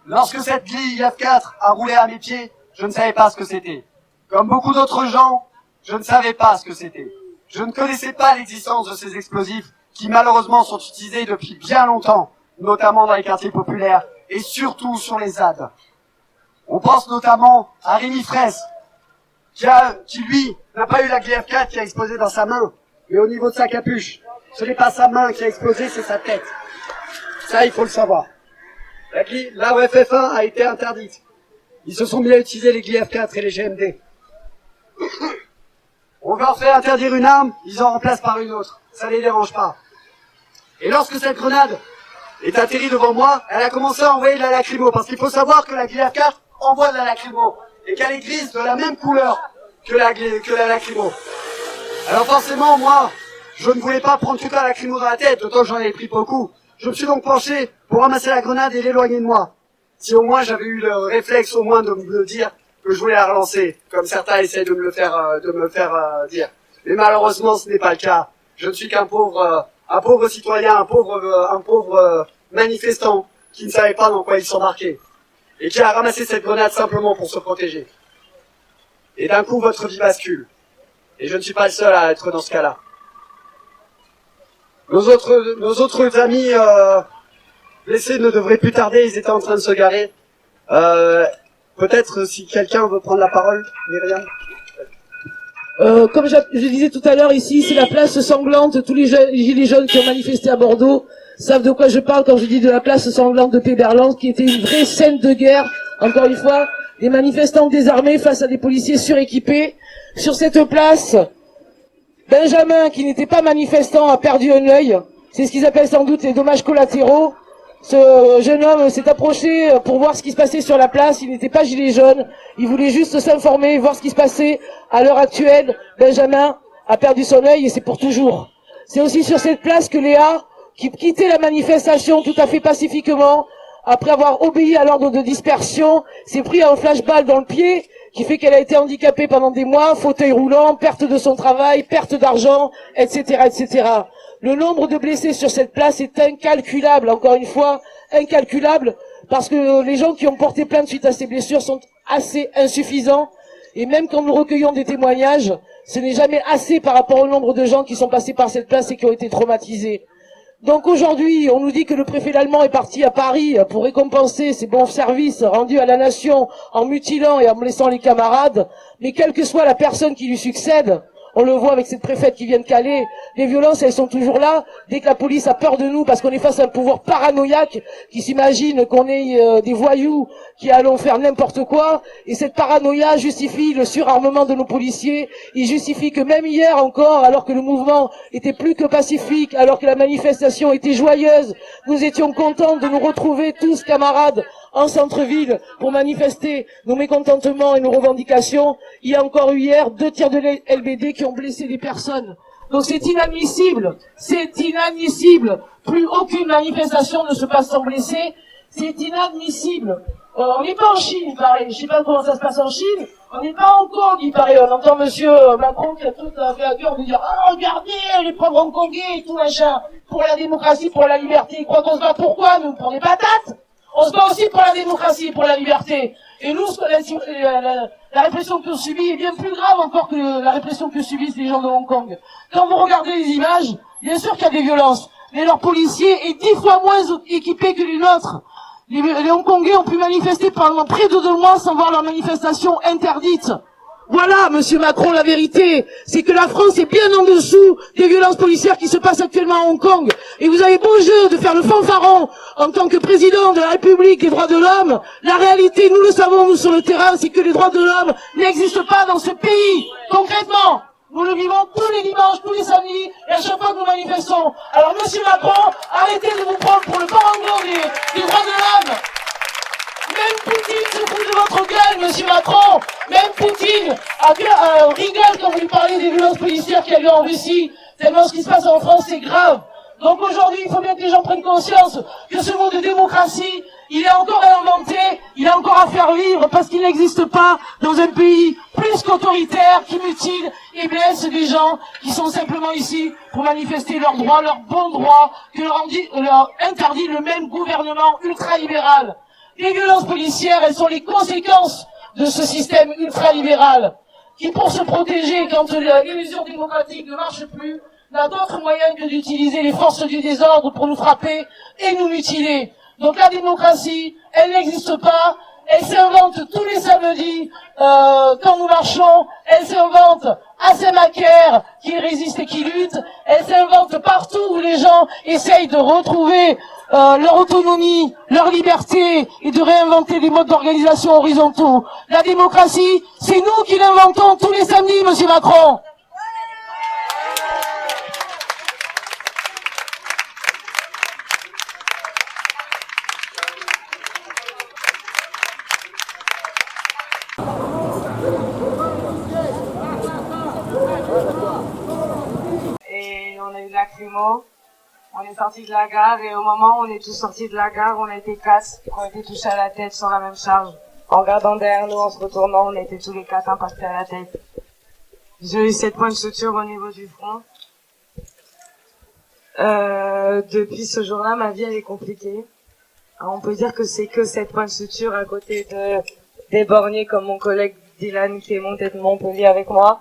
Lorsque cette grille F4 a roulé à mes pieds, je ne savais pas ce que c'était. Comme beaucoup d'autres gens, je ne savais pas ce que c'était. Je ne connaissais pas l'existence de ces explosifs qui malheureusement sont utilisés depuis bien longtemps, notamment dans les quartiers populaires et surtout sur les ZAD. On pense notamment à Rémi Fraisse, qui lui n'a pas eu la grille F4 qui a explosé dans sa main, mais au niveau de sa capuche. Ce n'est pas sa main qui a explosé, c'est sa tête. Ça, il faut le savoir. La OFF1 a été interdite. Ils se sont mis à utiliser les grilles F4 et les GMD. On leur fait interdire une arme, ils en remplacent par une autre. Ça les dérange pas. Et lorsque cette grenade est atterrie devant moi, elle a commencé à envoyer de la lacrymo. Parce qu'il faut savoir que la grille F4 envoie de la lacrymo. Et qu'elle est grise de la même couleur que la lacrymo. Alors forcément, moi, je ne voulais pas prendre toute la lacrymo dans la tête, d'autant que j'en avais pris beaucoup. Je me suis donc penché pour ramasser la grenade et l'éloigner de moi. Si au moins j'avais eu le réflexe au moins de me dire que je voulais la relancer, comme certains essaient de me le faire dire. Mais malheureusement, ce n'est pas le cas. Je ne suis qu'un pauvre citoyen, un pauvre manifestant qui ne savait pas dans quoi il s'embarquait et qui a ramassé cette grenade simplement pour se protéger. Et d'un coup, votre vie bascule. Et je ne suis pas le seul à être dans ce cas-là. Nos autres amis blessés ne devraient plus tarder, ils étaient en train de se garer. Peut-être si quelqu'un veut prendre la parole, Myriam. Comme je disais tout à l'heure, ici, c'est la place sanglante. Tous les gilets jaunes qui ont manifesté à Bordeaux savent de quoi je parle quand je dis de la place sanglante de Péberland, qui était une vraie scène de guerre. Encore une fois, des manifestants désarmés face à des policiers suréquipés. Sur cette place, Benjamin, qui n'était pas manifestant, a perdu un œil. C'est ce qu'ils appellent sans doute les dommages collatéraux. Ce jeune homme s'est approché pour voir ce qui se passait sur la place. Il n'était pas gilet jaune. Il voulait juste s'informer, voir ce qui se passait. À l'heure actuelle, Benjamin a perdu son œil et c'est pour toujours. C'est aussi sur cette place que Léa, qui quittait la manifestation tout à fait pacifiquement, après avoir obéi à l'ordre de dispersion, s'est pris un flashball dans le pied, qui fait qu'elle a été handicapée pendant des mois, fauteuil roulant, perte de son travail, perte d'argent, etc., etc. Le nombre de blessés sur cette place est incalculable, encore une fois, incalculable, parce que les gens qui ont porté plainte suite à ces blessures sont assez insuffisants, et même quand nous recueillons des témoignages, ce n'est jamais assez par rapport au nombre de gens qui sont passés par cette place et qui ont été traumatisés. Donc aujourd'hui, on nous dit que le préfet Lallemand est parti à Paris pour récompenser ses bons services rendus à la nation en mutilant et en blessant les camarades, mais quelle que soit la personne qui lui succède, on le voit avec cette préfète qui vient de Calais, les violences elles sont toujours là, dès que la police a peur de nous parce qu'on est face à un pouvoir paranoïaque qui s'imagine qu'on est des voyous qui allons faire n'importe quoi, et cette paranoïa justifie le surarmement de nos policiers, il justifie que même hier encore, alors que le mouvement était plus que pacifique, alors que la manifestation était joyeuse, nous étions contents de nous retrouver tous camarades en centre-ville pour manifester nos mécontentements et nos revendications. Il y a encore eu hier 2 tirs de LBD qui ont blessé des personnes. Donc c'est inadmissible, plus aucune manifestation ne se passe sans blessés, c'est inadmissible. On n'est pas en Chine, il paraît, je sais pas comment ça se passe en Chine, on n'est pas en Hong Kong, il paraît, on entend monsieur Macron qui a tout fait à cœur de dire « Ah, regardez, les pauvres Hongkongais et tout machin, pour la démocratie, pour la liberté, ils croient qu'on se bat pourquoi, nous, pour des patates ?» On se bat aussi pour la démocratie, pour la liberté. Et nous, la répression que subit est bien plus grave encore que la répression que subissent les gens de Hong Kong. Quand vous regardez les images, bien sûr qu'il y a des violences. mais leur policier est 10 fois moins équipé que les nôtres. Les Hongkongais ont pu manifester pendant près de 2 mois sans voir leur manifestation interdite. Voilà, monsieur Macron, la vérité, c'est que la France est bien en dessous des violences policières qui se passent actuellement à Hong Kong. Et vous avez beau jeu de faire le fanfaron en tant que président de la République des droits de l'homme. La réalité, nous le savons, nous, sur le terrain, c'est que les droits de l'homme n'existent pas dans ce pays. Concrètement, nous le vivons tous les dimanches, tous les samedis, et à chaque fois que nous manifestons. Alors, monsieur Macron, arrêtez de vous prendre pour le parangon des droits de l'homme. Même Poutine se fout de votre gueule, monsieur Macron. Même Poutine rigole quand vous lui parlez des violences policières qu'il y a eu en Russie. Tellement ce qui se passe en France, c'est grave. Donc aujourd'hui, il faut bien que les gens prennent conscience que ce mot de démocratie, il est encore à inventer, il est encore à faire vivre, parce qu'il n'existe pas dans un pays plus qu'autoritaire, qui mutile et blesse des gens qui sont simplement ici pour manifester leurs droits, leurs bons droits, que leur interdit le même gouvernement ultralibéral. Les violences policières, elles sont les conséquences de ce système ultralibéral qui, pour se protéger quand l'illusion démocratique ne marche plus, n'a d'autre moyen que d'utiliser les forces du désordre pour nous frapper et nous mutiler. Donc la démocratie, elle n'existe pas, elle s'invente tous les samedis quand nous marchons, elle s'invente à Saint-Macaire qui résiste et qui lutte, elle s'invente partout où les gens essayent de retrouver leur autonomie, leur liberté et de réinventer des modes d'organisation horizontaux. La démocratie, c'est nous qui l'inventons tous les samedis, monsieur Macron. Et on a eu de lacrymo. On est sortis de la gare et au moment où on est tous sortis de la gare, on a été 4 qui ont été touchés à la tête sur la même charge. En regardant derrière nous, en se retournant, on était tous les 4 impactés à la tête. J'ai eu 7 points de suture au niveau du front. Depuis ce jour-là, ma vie elle est compliquée. Alors, on peut dire que c'est que 7 points de suture à côté des borgnés comme mon collègue Dylan qui est monté de Montpellier avec moi.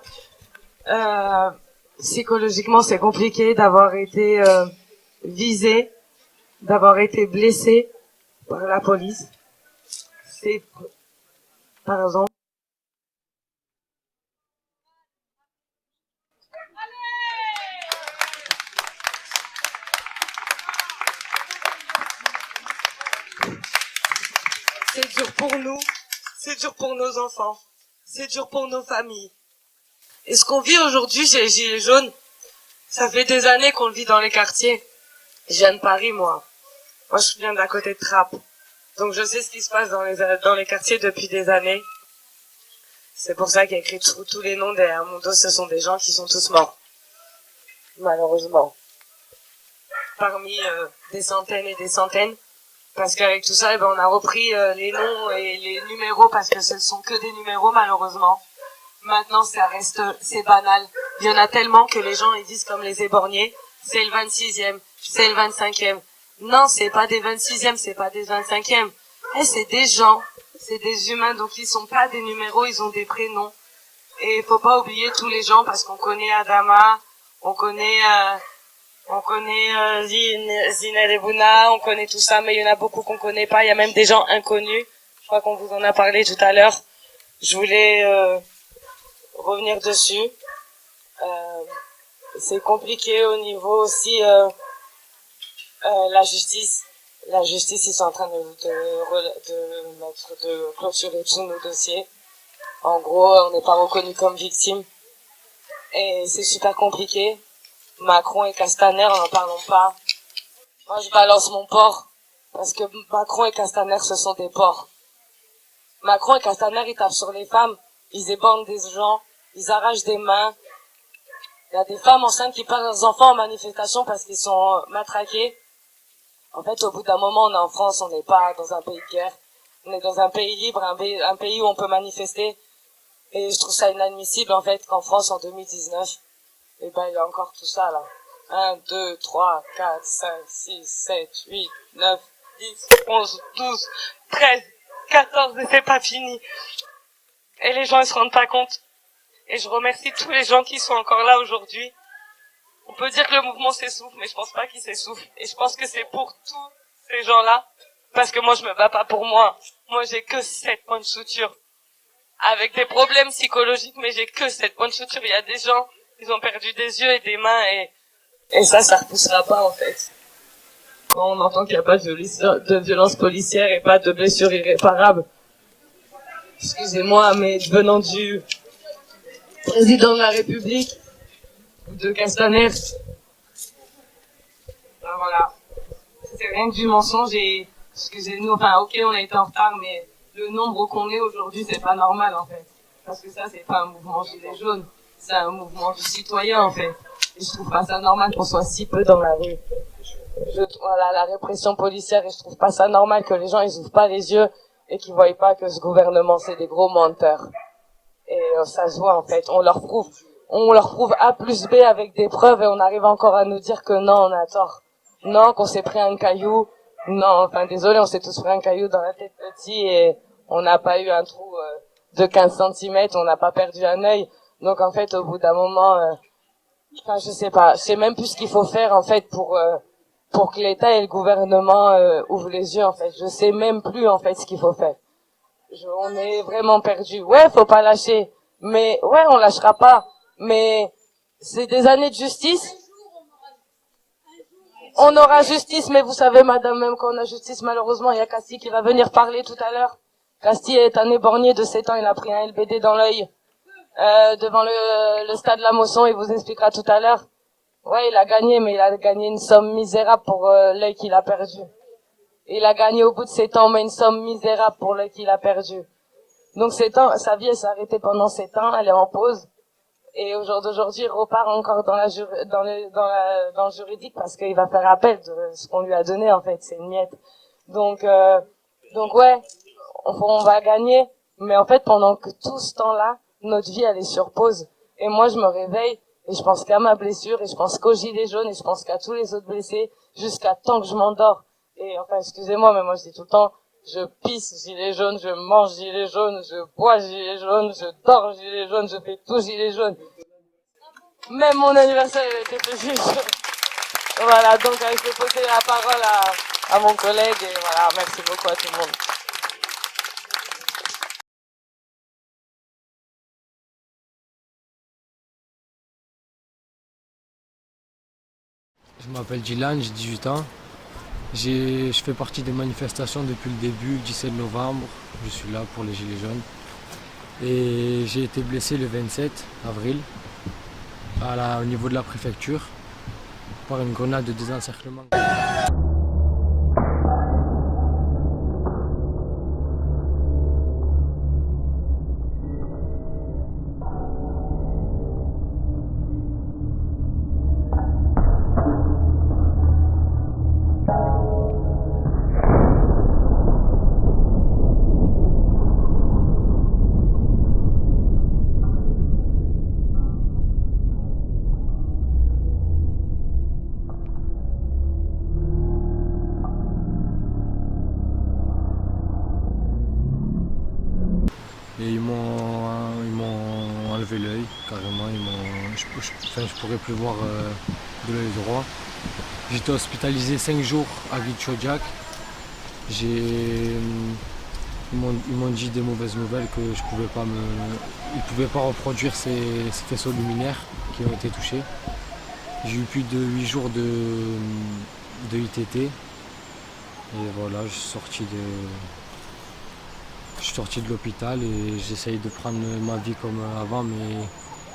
Psychologiquement, c'est compliqué d'avoir été visé, d'avoir été blessé par la police. C'est, par exemple, c'est dur pour nous, c'est dur pour nos enfants, c'est dur pour nos familles. Et ce qu'on vit aujourd'hui chez les Gilets jaunes, ça fait des années qu'on le vit dans les quartiers. Je viens de Paris, moi. Moi, je viens d'à côté de Trappes. Donc, je sais ce qui se passe dans les quartiers depuis des années. C'est pour ça qu'il y a écrit tous les noms derrière mon dos. Ce sont des gens qui sont tous morts. Malheureusement. Parmi des centaines et des centaines. Parce qu'avec tout ça, on a repris les noms et les numéros parce que ce ne sont que des numéros, malheureusement. Maintenant, c'est banal. Il y en a tellement que les gens, ils disent comme les éborgnés, c'est le 26e, c'est le 25e. Non, c'est pas des 26e, c'est pas des 25e. C'est des gens, c'est des humains, donc ils sont pas des numéros, ils ont des prénoms. Et il faut pas oublier tous les gens parce qu'on connaît Adama, on connaît Zinel Ebouna, on connaît tout ça, mais il y en a beaucoup qu'on connaît pas. Il y a même des gens inconnus. Je crois qu'on vous en a parlé tout à l'heure. Je voulais revenir dessus. C'est compliqué au niveau aussi la justice. La justice, ils sont en train de clôturer tous nos dossiers. En gros, on n'est pas reconnu comme victime. Et c'est super compliqué. Macron et Castaner, n'en parlons pas. Moi, je balance mon porc. Parce que Macron et Castaner, ce sont des porcs. Macron et Castaner, ils tapent sur les femmes. Ils éborgnent des gens. Ils arrachent des mains. Il y a des femmes enceintes qui perdent leurs enfants en manifestation parce qu'ils sont matraqués. En fait, au bout d'un moment, on est en France, on n'est pas dans un pays de guerre. On est dans un pays libre, un pays où on peut manifester. Et je trouve ça inadmissible, en fait, qu'en France, en 2019, il y a encore tout ça, là. 1, 2, 3, 4, 5, 6, 7, 8, 9, 10, 11, 12, 13, 14, et c'est pas fini. Et les gens, ils se rendent pas compte. Et je remercie tous les gens qui sont encore là aujourd'hui. On peut dire que le mouvement s'essouffle, mais je pense pas qu'il s'essouffle. Et je pense que c'est pour tous ces gens-là. Parce que moi, je me bats pas pour moi. Moi, j'ai que 7 points de suture. Avec des problèmes psychologiques, mais j'ai que 7 points de suture. Il y a des gens, ils ont perdu des yeux et des mains et ça repoussera pas, en fait. Quand on entend qu'il n'y a pas de violence policière et pas de blessures irréparables. Excusez-moi, mais venant du président de la République, de Castaner, ben voilà. C'est rien que du mensonge et, excusez-nous, enfin, ok, on a été en retard, mais le nombre qu'on est aujourd'hui, c'est pas normal, en fait. Parce que ça, c'est pas un mouvement gilet jaune, c'est un mouvement du citoyen, en fait. Et je trouve pas ça normal qu'on soit si peu dans la rue. Voilà, la répression policière, et je trouve pas ça normal que les gens, ils ouvrent pas les yeux et qu'ils voient pas que ce gouvernement, c'est des gros menteurs. Et ça se voit, en fait. On leur prouve A plus B avec des preuves et on arrive encore à nous dire que non, on a tort. Non, qu'on s'est pris un caillou. Non, enfin, désolé, on s'est tous pris un caillou dans la tête petit et on n'a pas eu un trou de 15 cm, on n'a pas perdu un œil. Donc, en fait, au bout d'un moment, enfin, je sais pas, je sais même plus ce qu'il faut faire, en fait, pour que l'État et le gouvernement ouvrent les yeux, en fait. Je sais même plus, en fait, ce qu'il faut faire. On est vraiment perdu. Ouais, faut pas lâcher. Mais, ouais, on lâchera pas. Mais, c'est des années de justice. On aura justice, mais vous savez, madame, même quand on a justice, malheureusement, il y a Casti qui va venir parler tout à l'heure. Casti est un éborgné de 7 ans, il a pris un LBD dans l'œil, devant le stade La Mosson, il vous expliquera tout à l'heure. Ouais, il a gagné, mais il a gagné une somme misérable pour l'œil qu'il a perdu. Il a gagné au bout de 7 ans, mais une somme misérable pour l'œil qu'il a perdu. Donc 7 ans, sa vie, elle s'est arrêtée pendant 7 ans, elle est en pause. Et au jour d'aujourd'hui, il repart encore dans le juridique parce qu'il va faire appel de ce qu'on lui a donné, en fait. C'est une miette. Donc ouais, on va gagner. Mais en fait, pendant que tout ce temps-là, notre vie, elle est sur pause. Et moi, je me réveille et je pense qu'à ma blessure et je pense qu'aux gilets jaunes et je pense qu'à tous les autres blessés jusqu'à temps que je m'endors. Et enfin, excusez-moi, mais moi, je dis tout le temps, je pisse gilet jaune, je mange gilet jaune, je bois gilet jaune, je dors gilet jaune, je fais tout gilet jaune. Même mon anniversaire a été fait gilet jaune. Voilà, donc je vais poser la parole à mon collègue et voilà, merci beaucoup à tout le monde. Je m'appelle Dylan, j'ai 18 ans. Je fais partie des manifestations depuis le début, le 17 novembre. Je suis là pour les Gilets jaunes. Et j'ai été blessé le 27 avril au niveau de la préfecture par une grenade de désencerclement. Et ils m'ont enlevé l'œil, carrément. Je pourrais plus voir de l'œil droit. J'étais hospitalisé 5 jours à Vitchodiak. Ils m'ont dit des mauvaises nouvelles que ils pouvaient pas reproduire ces faisceaux luminaires qui ont été touchés. J'ai eu plus de 8 jours de ITT. Et voilà, je suis sorti de l'hôpital et j'essaye de prendre ma vie comme avant, mais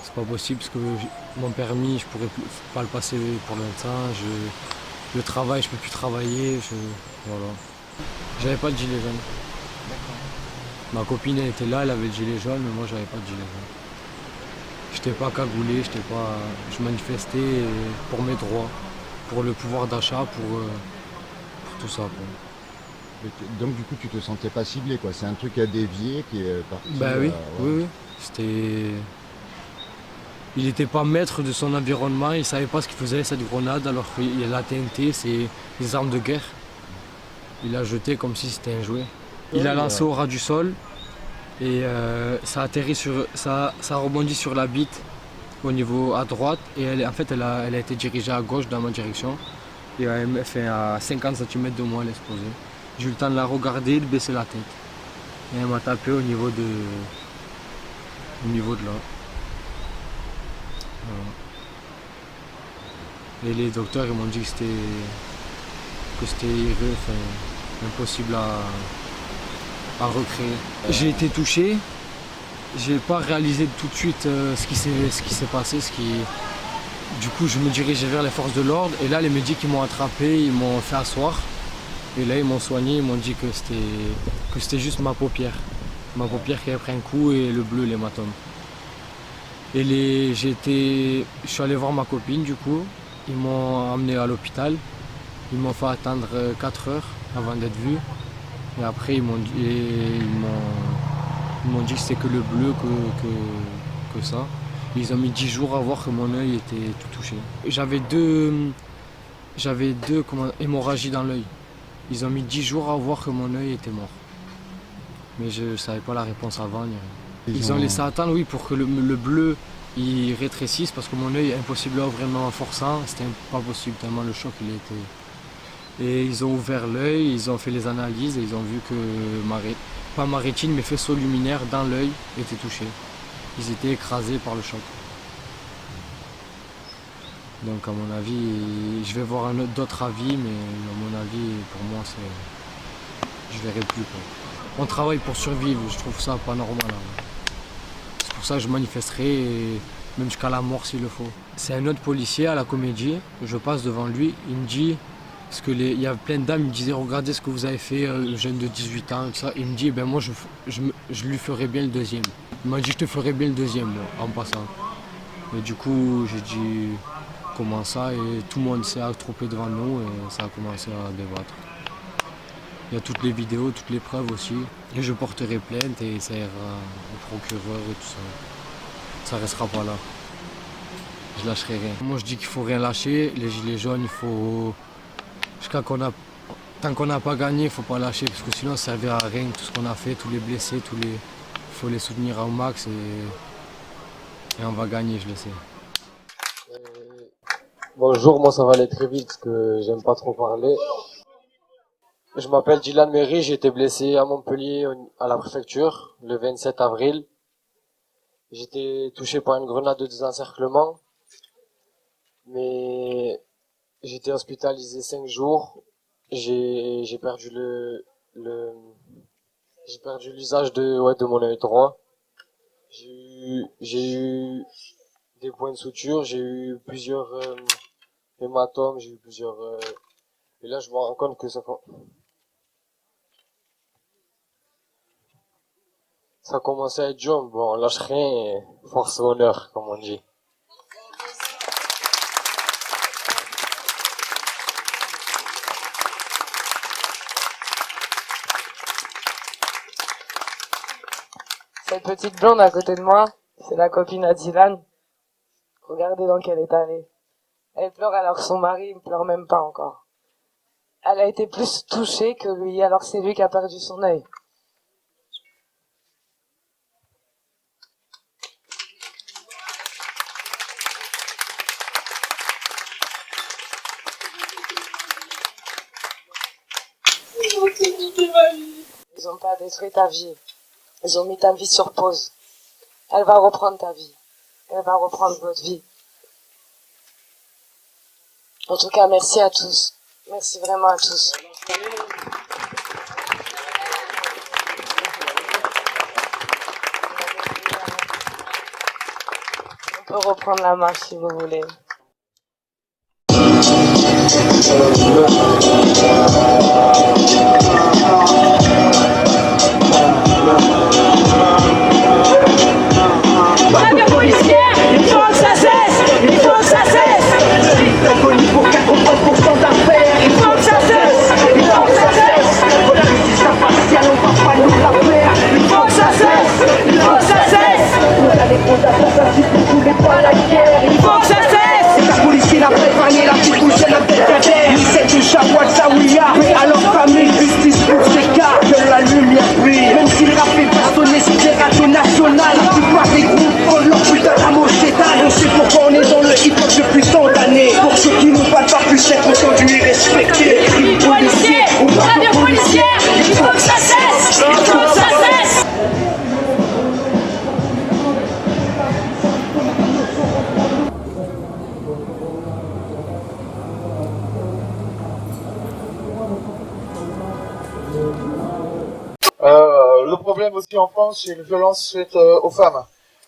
c'est pas possible parce que mon permis, je pourrais pas le passer pour l'instant. Le travail, je peux plus travailler. Voilà. J'avais pas de gilet jaune. Ma copine elle était là, elle avait le gilet jaune, mais moi j'avais pas de gilet jaune. J'étais pas cagoulé, je manifestais pour mes droits, pour le pouvoir d'achat, pour tout ça. Quoi. Donc du coup tu te sentais pas ciblé quoi, c'est un truc à dévier qui est parti. Bah oui, oui. Il n'était pas maître de son environnement, il savait pas ce qu'il faisait cette grenade alors qu'il y a la TNT, c'est des armes de guerre. Il a jeté comme si c'était un jouet. Il a lancé au ras du sol et ça a atterri ça a rebondi sur la bite au niveau à droite et en fait elle a été dirigée à gauche dans ma direction et elle m'a fait à 50 cm de moi l'exploser. J'ai eu le temps de la regarder et de baisser la tête. Et elle m'a tapé au niveau de là. Voilà. Et les docteurs ils m'ont dit que c'était impossible à recréer. J'ai été touché, j'ai pas réalisé tout de suite ce qui s'est passé. Du coup je me dirigeais vers les forces de l'ordre et là les médics ils m'ont attrapé, ils m'ont fait asseoir et là ils m'ont soigné, ils m'ont dit que c'était juste ma paupière. Ma paupière qui avait pris un coup et le bleu, l'hématome. Et je suis allé voir ma copine du coup, ils m'ont amené à l'hôpital, ils m'ont fait attendre 4 heures avant d'être vu. Et après ils m'ont dit que c'était que le bleu que ça. Ils ont mis 10 jours à voir que mon œil était tout touché. J'avais deux hémorragies dans l'œil. Ils ont mis 10 jours à voir que mon œil était mort. Mais je ne savais pas la réponse avant. Ils ont laissé attendre, oui, pour que le bleu il rétrécisse parce que mon œil impossible à ouvrir en forçant. C'était pas possible tellement le choc il était. Et ils ont ouvert l'œil, ils ont fait les analyses et ils ont vu que pas ma rétine mais faisceau luminaire dans l'œil était touché. Ils étaient écrasés par le choc. Donc à mon avis, je vais voir d'autres avis, mais à mon avis, pour moi, je verrai plus quoi. On travaille pour survivre, je trouve ça pas normal. Hein. C'est pour ça que je manifesterai, même jusqu'à la mort s'il le faut. C'est un autre policier à la Comédie, je passe devant lui, il me dit, parce qu'il y a plein de dames, il me disait regardez ce que vous avez fait, le jeune de 18 ans, et tout ça. Il me dit ben moi je lui ferai bien le deuxième. Il m'a dit je te ferai bien le deuxième moi, en passant. Et du coup j'ai dit comment ça, et tout le monde s'est attroupé devant nous et ça a commencé à débattre. Il y a toutes les vidéos, toutes les preuves aussi. Et je porterai plainte et ça ira au procureur et tout ça. Ça restera pas là. Je lâcherai rien. Moi je dis qu'il faut rien lâcher. Les gilets jaunes, il faut... Tant qu'on n'a pas gagné, il ne faut pas lâcher parce que sinon ça ne servira à rien. Tout ce qu'on a fait, tous les blessés, il faut les soutenir au max et on va gagner, je le sais. Bonjour, moi ça va aller très vite parce que j'aime pas trop parler. Je m'appelle Dylan Méry, j'ai été blessé à Montpellier à la préfecture le 27 avril. J'étais touché par une grenade de désencerclement, mais j'étais hospitalisé 5 jours. J'ai perdu l'usage de mon œil droit. J'ai eu des points de suture, j'ai eu plusieurs hématomes, j'ai eu plusieurs et là je me rends compte que ça commençait à être jaune. Bon, on lâche rien et force au honneur, comme on dit. Cette petite blonde à côté de moi, c'est la copine à Dylan. Regardez dans quel état elle est. Elle pleure alors que son mari ne pleure même pas encore. Elle a été plus touchée que lui, alors c'est lui qui a perdu son œil. Ils n'ont pas détruit ta vie. Ils ont mis ta vie sur pause. Elle va reprendre ta vie. Elle va reprendre votre vie. En tout cas, merci à tous. Merci vraiment à tous. On peut reprendre la marche si vous voulez. Bravo policière, il faut que ça cesse, il faut que ça cesse. Reconnu pour 80% d'affaires, il faut que ça cesse, il faut que ça cesse. Pour la justice impartiale, on va pas nous la faire. Il faut que ça cesse, il faut que ça cesse. Pour la défense d'assassins, vous ne voulez pas la guerre. Il faut que ça cesse. La police, la préparée, la petite couche, la tête à terre. 17 du chapeau de Saouya. aussi en France, c'est une violence faite aux femmes.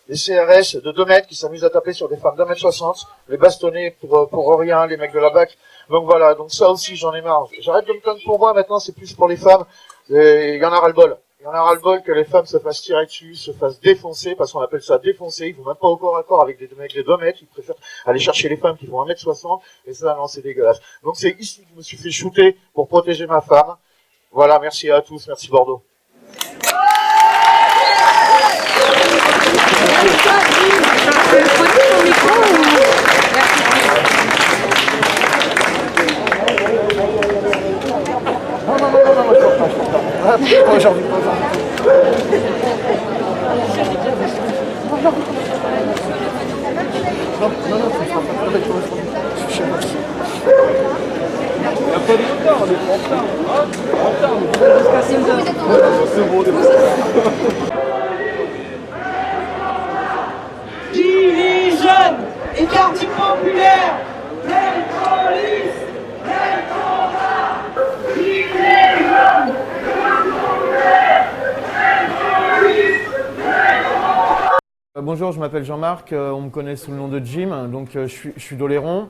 Les CRS de 2 mètres qui s'amusent à taper sur des femmes d'1m60, les bastonner pour rien, les mecs de la BAC. Donc voilà, donc ça aussi j'en ai marre. J'arrête de me plaindre pour moi, maintenant c'est plus pour les femmes. Il y en a ras-le-bol. Il y en a ras-le-bol que les femmes se fassent tirer dessus, se fassent défoncer, parce qu'on appelle ça défoncer. Ils vont même pas au corps à corps avec des mecs de 2 mètres, ils préfèrent aller chercher les femmes qui font 1m60, et ça non, c'est dégueulasse. Donc c'est ici que je me suis fait shooter pour protéger ma femme. Voilà, merci à tous, merci Bordeaux. Aujourd'hui, Gilets jaunes et quartier populaire, quelle police, quel combat. Gilets jaunes, bonjour, je m'appelle Jean-Marc, on me connaît sous le nom de Jim, donc je suis d'Oléron.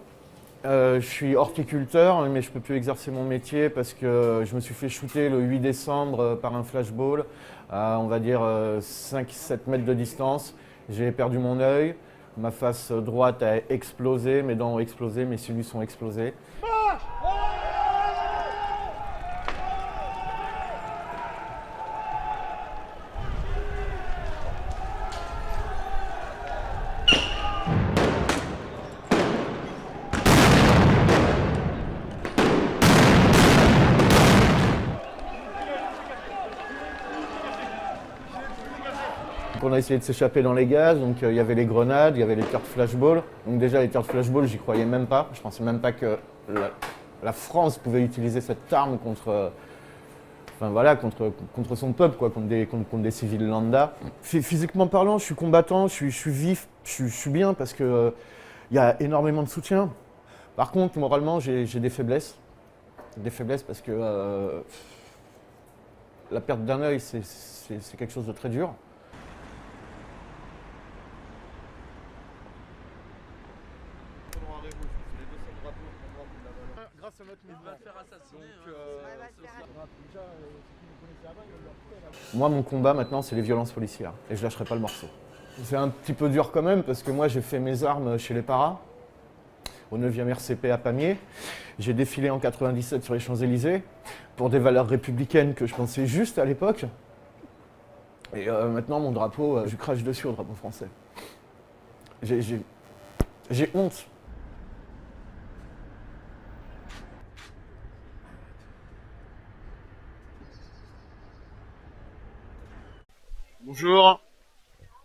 Je suis horticulteur, mais je ne peux plus exercer mon métier parce que je me suis fait shooter le 8 décembre par un flashball à, on va dire, 5-7 mètres de distance. J'ai perdu mon œil, ma face droite a explosé, mes dents ont explosé, mes sinus ont explosé. On a essayé de s'échapper dans les gaz, donc il y avait les grenades, il y avait les tirs de flashball. Donc déjà les tirs de flashball, j'y croyais même pas. Je pensais même pas que la France pouvait utiliser cette arme contre, enfin, voilà, contre son peuple, quoi, contre des civils lambda. Physiquement parlant, je suis combattant, je suis vif, je suis bien parce que y a énormément de soutien. Par contre, moralement, j'ai des faiblesses. Des faiblesses parce que la perte d'un œil, c'est quelque chose de très dur. Grâce à notre mouvement. Moi, mon combat maintenant, c'est les violences policières et je lâcherai pas le morceau. C'est un petit peu dur quand même parce que moi, j'ai fait mes armes chez les paras, au 9e RCP à Pamiers. J'ai défilé en 97 sur les Champs-Élysées pour des valeurs républicaines que je pensais justes à l'époque. Et maintenant, mon drapeau, je crache dessus au drapeau français. J'ai honte. Bonjour.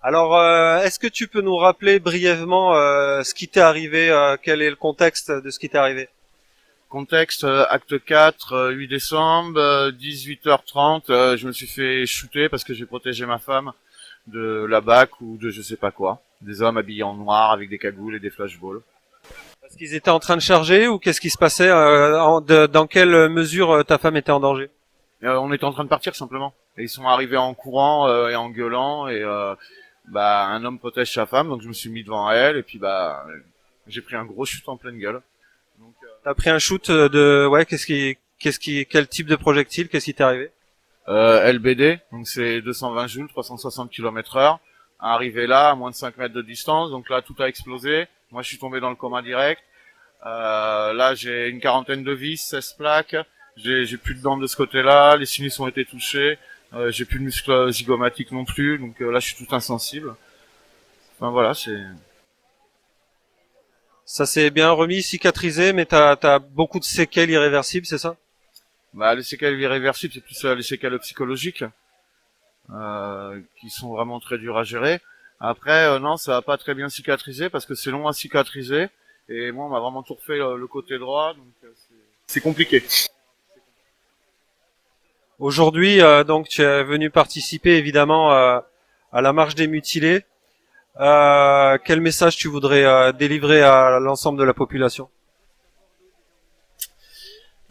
Alors, est-ce que tu peux nous rappeler brièvement ce qui t'est arrivé, quel est le contexte de ce qui t'est arrivé? Contexte, acte 4, 8 décembre, 18h30, je me suis fait shooter parce que j'ai protégé ma femme de la BAC ou de je sais pas quoi. Des hommes habillés en noir avec des cagoules et des flashballs. Parce qu'ils étaient en train de charger ou qu'est-ce qui se passait dans quelle mesure ta femme était en danger? On était en train de partir simplement. Et ils sont arrivés en courant et en gueulant et un homme protège sa femme, donc je me suis mis devant elle et puis j'ai pris un gros shoot en pleine gueule. Donc t'as pris un shoot de quel type de projectile, qu'est-ce qui t'est arrivé? LBD, donc c'est 220 joules, 360 km/h. Arrivé là, à moins de 5 mètres de distance, donc là tout a explosé. Moi je suis tombé dans le coma direct. Là j'ai une quarantaine de vis, 16 plaques. J'ai plus de dents de ce côté-là, les sinus ont été touchés, j'ai plus de muscles zygomatiques non plus, donc là je suis tout insensible. Enfin voilà, Ça s'est bien remis, cicatrisé, mais t'as beaucoup de séquelles irréversibles, c'est ça? Les séquelles irréversibles, c'est plus les séquelles psychologiques, qui sont vraiment très dures à gérer. Après, non, ça va pas très bien cicatriser parce que c'est long à cicatriser, et moi on m'a vraiment tout refait le côté droit, donc c'est compliqué. Aujourd'hui, donc tu es venu participer évidemment à la marche des mutilés. Quel message tu voudrais délivrer à l'ensemble de la population?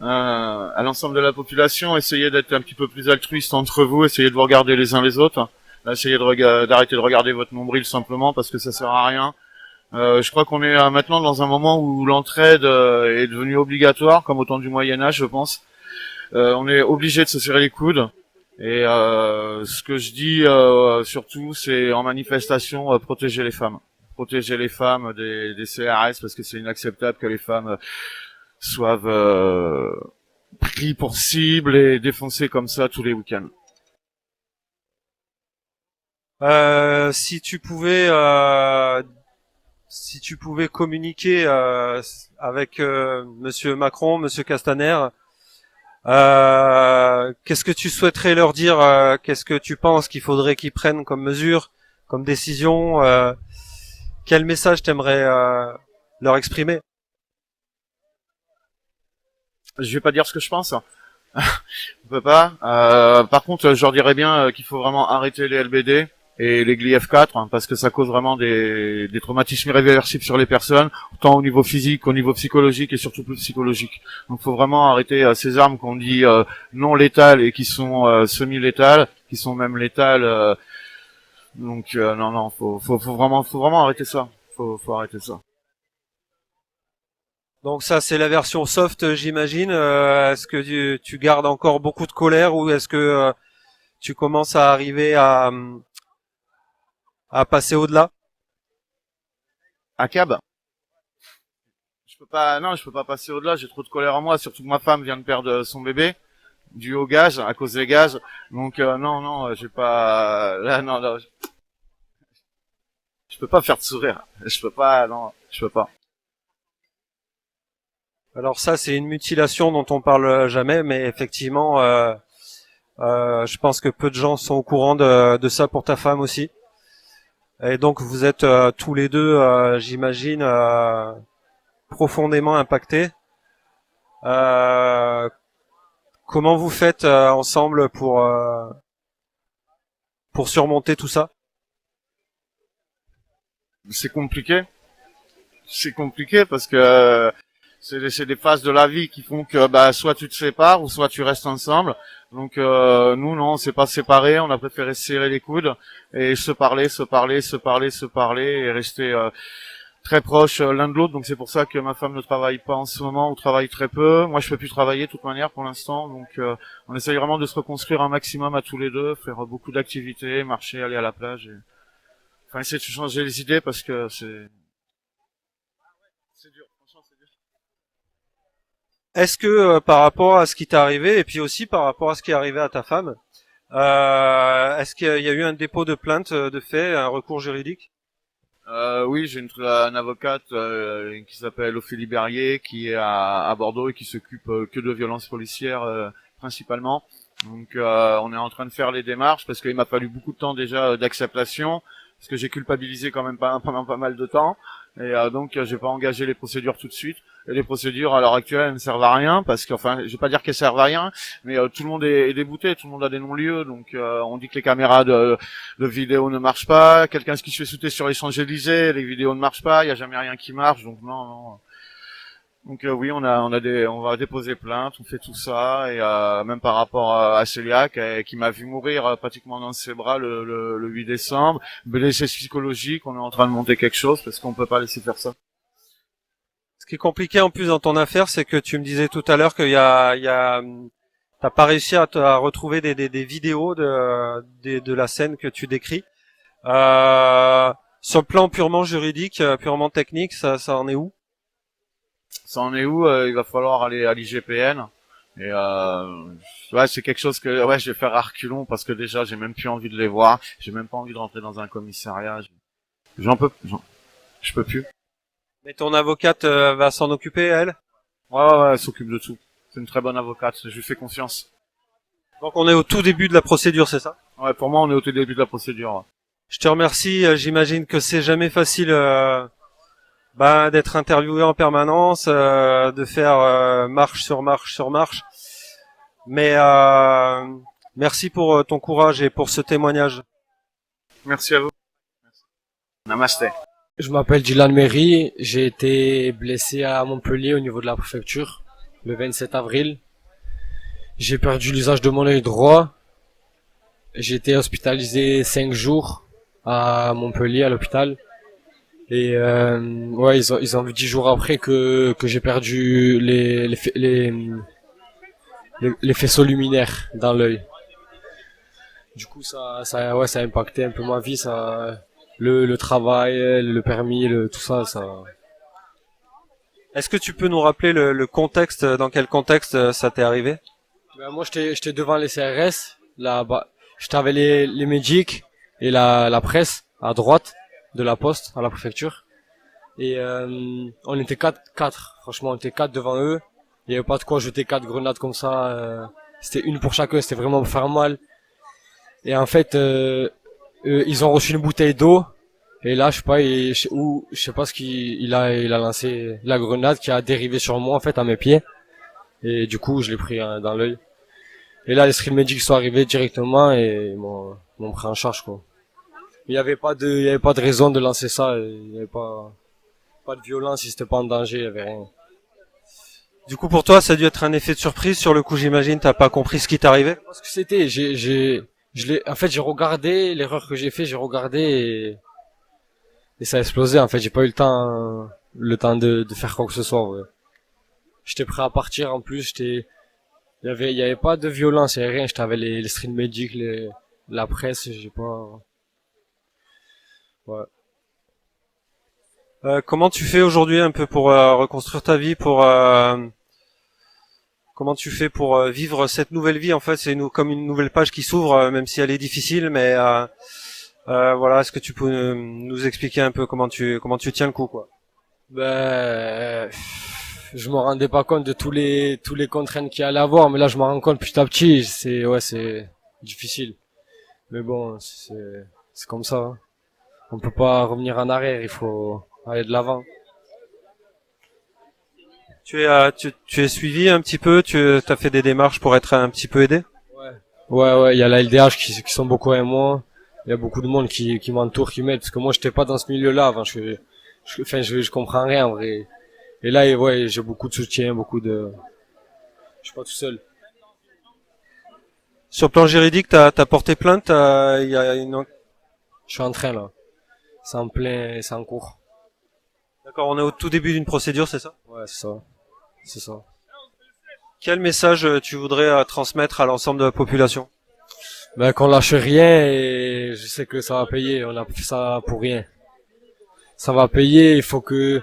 à l'ensemble de la population, essayez d'être un petit peu plus altruiste entre vous, essayez de vous regarder les uns les autres. Là, essayez d'arrêter de regarder votre nombril simplement parce que ça sert à rien. Je crois qu'on est maintenant dans un moment où l'entraide est devenue obligatoire, comme au temps du Moyen-Âge, je pense. On est obligé de se serrer les coudes. Et ce que je dis surtout, c'est en manifestation, protéger les femmes. Protéger les femmes des CRS parce que c'est inacceptable que les femmes soient pris pour cible et défoncées comme ça tous les week-ends. Si tu pouvais communiquer avec Monsieur Macron, Monsieur Castaner, qu'est-ce que tu souhaiterais leur dire? Qu'est-ce que tu penses qu'il faudrait qu'ils prennent comme mesure, comme décision? Quel message t'aimerais leur exprimer? Je vais pas dire ce que je pense. On peut pas. Par contre, je leur dirais bien qu'il faut vraiment arrêter les LBD et les GLI-F4 parce que ça cause vraiment des traumatismes irréversibles sur les personnes, tant au niveau physique qu'au niveau psychologique et surtout plus psychologique. Donc, faut vraiment arrêter ces armes qu'on dit non létales et qui sont semi-létales, qui sont même létales. Non, faut vraiment arrêter ça. Faut arrêter ça. Donc ça, c'est la version soft, j'imagine. Est-ce que tu gardes encore beaucoup de colère ou est-ce que tu commences à arriver à passer au-delà? À cab. Je peux pas passer au-delà. J'ai trop de colère en moi, surtout que ma femme vient de perdre son bébé dû au gaz, à cause des gaz. Donc non, j'ai pas. Là, non, je peux pas faire de sourire. Je peux pas. Alors ça, c'est une mutilation dont on parle jamais, mais effectivement, je pense que peu de gens sont au courant de ça pour ta femme aussi. Et donc vous êtes tous les deux, j'imagine, profondément impactés. Comment vous faites ensemble pour surmonter tout ça? C'est compliqué parce que c'est des phases de la vie qui font que soit tu te sépares ou soit tu restes ensemble. Donc nous non, on s'est pas séparés, on a préféré serrer les coudes et se parler et rester très proches l'un de l'autre. Donc c'est pour ça que ma femme ne travaille pas en ce moment ou travaille très peu. Moi je peux plus travailler de toute manière pour l'instant. Donc on essaye vraiment de se reconstruire un maximum à tous les deux, faire beaucoup d'activités, marcher, aller à la plage et enfin essayer de changer les idées parce que c'est dur. Franchement, c'est dur. Est-ce que par rapport à ce qui t'est arrivé et puis aussi par rapport à ce qui est arrivé à ta femme, est-ce qu'il y a eu un dépôt de plainte de fait, un recours juridique? Oui, j'ai une avocate qui s'appelle Ophélie Berrier qui est à Bordeaux et qui s'occupe que de violences policières principalement. Donc on est en train de faire les démarches parce qu'il m'a fallu beaucoup de temps déjà d'acceptation parce que j'ai culpabilisé quand même pendant pas mal de temps et donc j'ai pas engagé les procédures tout de suite. Et les procédures à l'heure actuelle elles ne servent à rien parce que enfin je vais pas dire qu'elles servent à rien mais tout le monde est débouté, tout le monde a des non-lieux donc on dit que les caméras de vidéo ne marchent pas, quelqu'un qui se fait sauter sur les Champs-Élysées, les vidéos ne marchent pas, il y a jamais rien qui marche donc non. Donc oui, on va déposer plainte, on fait tout ça et même par rapport à Céliac qui m'a vu mourir pratiquement dans ses bras le 8 décembre, blessé psychologique, on est en train de monter quelque chose parce qu'on peut pas laisser faire ça. Ce qui est compliqué en plus dans ton affaire, c'est que tu me disais tout à l'heure t'as pas réussi à retrouver des vidéos de la scène que tu décris. Sur le plan purement juridique, purement technique, ça en est où? Ça en est où? Il va falloir aller à l'IGPN. Et c'est quelque chose que je vais faire à reculons parce que déjà j'ai même plus envie de les voir, j'ai même pas envie de rentrer dans un commissariat. Je peux plus. Mais ton avocate va s'en occuper, elle? Ouais, elle s'occupe de tout. C'est une très bonne avocate, je lui fais confiance. Donc on est au tout début de la procédure, c'est ça? Ouais, pour moi on est au tout début de la procédure. Je te remercie, j'imagine que c'est jamais facile d'être interviewé en permanence, de faire marche sur marche sur marche. Mais merci pour ton courage et pour ce témoignage. Merci à vous. Merci. Namasté. Je m'appelle Dylan Méry, j'ai été blessé à Montpellier au niveau de la préfecture. le 27 avril. J'ai perdu l'usage de mon œil droit. J'ai été hospitalisé 5 jours à Montpellier, à l'hôpital. Et ouais, ils ont vu 10 jours après que j'ai perdu les faisceaux luminaires dans l'œil. Du coup, ça a impacté un peu ma vie, le travail, le permis, tout ça. Est-ce que tu peux nous rappeler le contexte, dans quel contexte ça t'est arrivé? Ben, moi, j'étais devant les CRS, là-bas. J'étais avec les médics et la presse à droite de la poste, à la préfecture. Et on était quatre. Franchement, on était 4 devant eux. Il y avait pas de quoi jeter 4 grenades comme ça. C'était une pour chacun, c'était vraiment pour faire mal. Et en fait, ils ont reçu une bouteille d'eau. Et là, je sais pas ce qu'il a lancé la grenade qui a dérivé sur moi, en fait, à mes pieds. Et du coup, je l'ai pris dans l'œil. Et là, les street medics sont arrivés directement et ils m'ont pris en charge, quoi. Il y avait pas de raison de lancer ça. Il y avait pas de violence, si c'était pas en danger, il y avait rien. Du coup, pour toi, ça a dû être un effet de surprise sur le coup, j'imagine. T'as pas compris ce qui t'arrivait? Parce que c'était, en fait, j'ai regardé l'erreur que j'ai fait, et ça a explosé. En fait, j'ai pas eu le temps de faire quoi que ce soit. Ouais. J'étais prêt à partir. En plus, il y avait pas de violence, il y avait rien. J'étais avec les street medics, la presse. J'ai pas. Ouais. Comment tu fais aujourd'hui un peu pour reconstruire ta vie, comment tu fais pour vivre cette nouvelle vie? En fait, c'est comme une nouvelle page qui s'ouvre, même si elle est difficile, mais voilà, est-ce que tu peux nous expliquer un peu comment tu tiens le coup, quoi? Ben, je me rendais pas compte de tous les contraintes qu'il y allait avoir, mais là je m'en rends compte petit à petit. C'est difficile, mais bon, c'est comme ça. Hein. On peut pas revenir en arrière, il faut aller de l'avant. Tu es suivi un petit peu, tu as fait des démarches pour être un petit peu aidé? Ouais, il y a la LDH qui sont beaucoup avec moi. Il y a beaucoup de monde qui m'entoure, qui m'aide, parce que moi j'étais pas dans ce milieu-là avant. Je comprends rien en vrai. Et là, ouais, j'ai beaucoup de soutien, je suis pas tout seul. Sur le plan juridique, t'as porté plainte, Je suis en train là. C'est en cours. D'accord, on est au tout début d'une procédure, c'est ça? Ouais, c'est ça. Quel message tu voudrais transmettre à l'ensemble de la population? Ben, qu'on lâche rien, et je sais que ça va payer. On a fait ça pour rien. Ça va payer, il faut que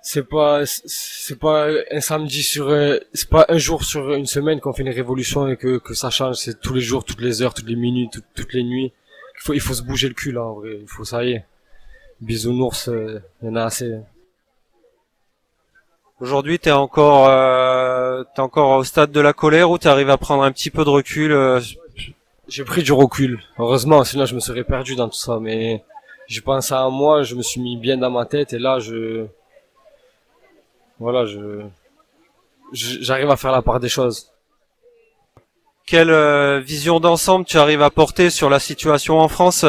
c'est pas un samedi c'est pas un jour sur une semaine qu'on fait une révolution et que ça change. C'est tous les jours, toutes les heures, toutes les minutes, toutes les nuits. Il faut se bouger le cul là, en vrai. Ça y est. Bisounours, il y en a assez. Aujourd'hui, t'es encore au stade de la colère, ou t'arrives à prendre un petit peu de recul? J'ai pris du recul, heureusement, sinon je me serais perdu dans tout ça, mais j'ai pensé à moi, je me suis mis bien dans ma tête, et là j'arrive à faire la part des choses. Quelle vision d'ensemble tu arrives à porter sur la situation en France,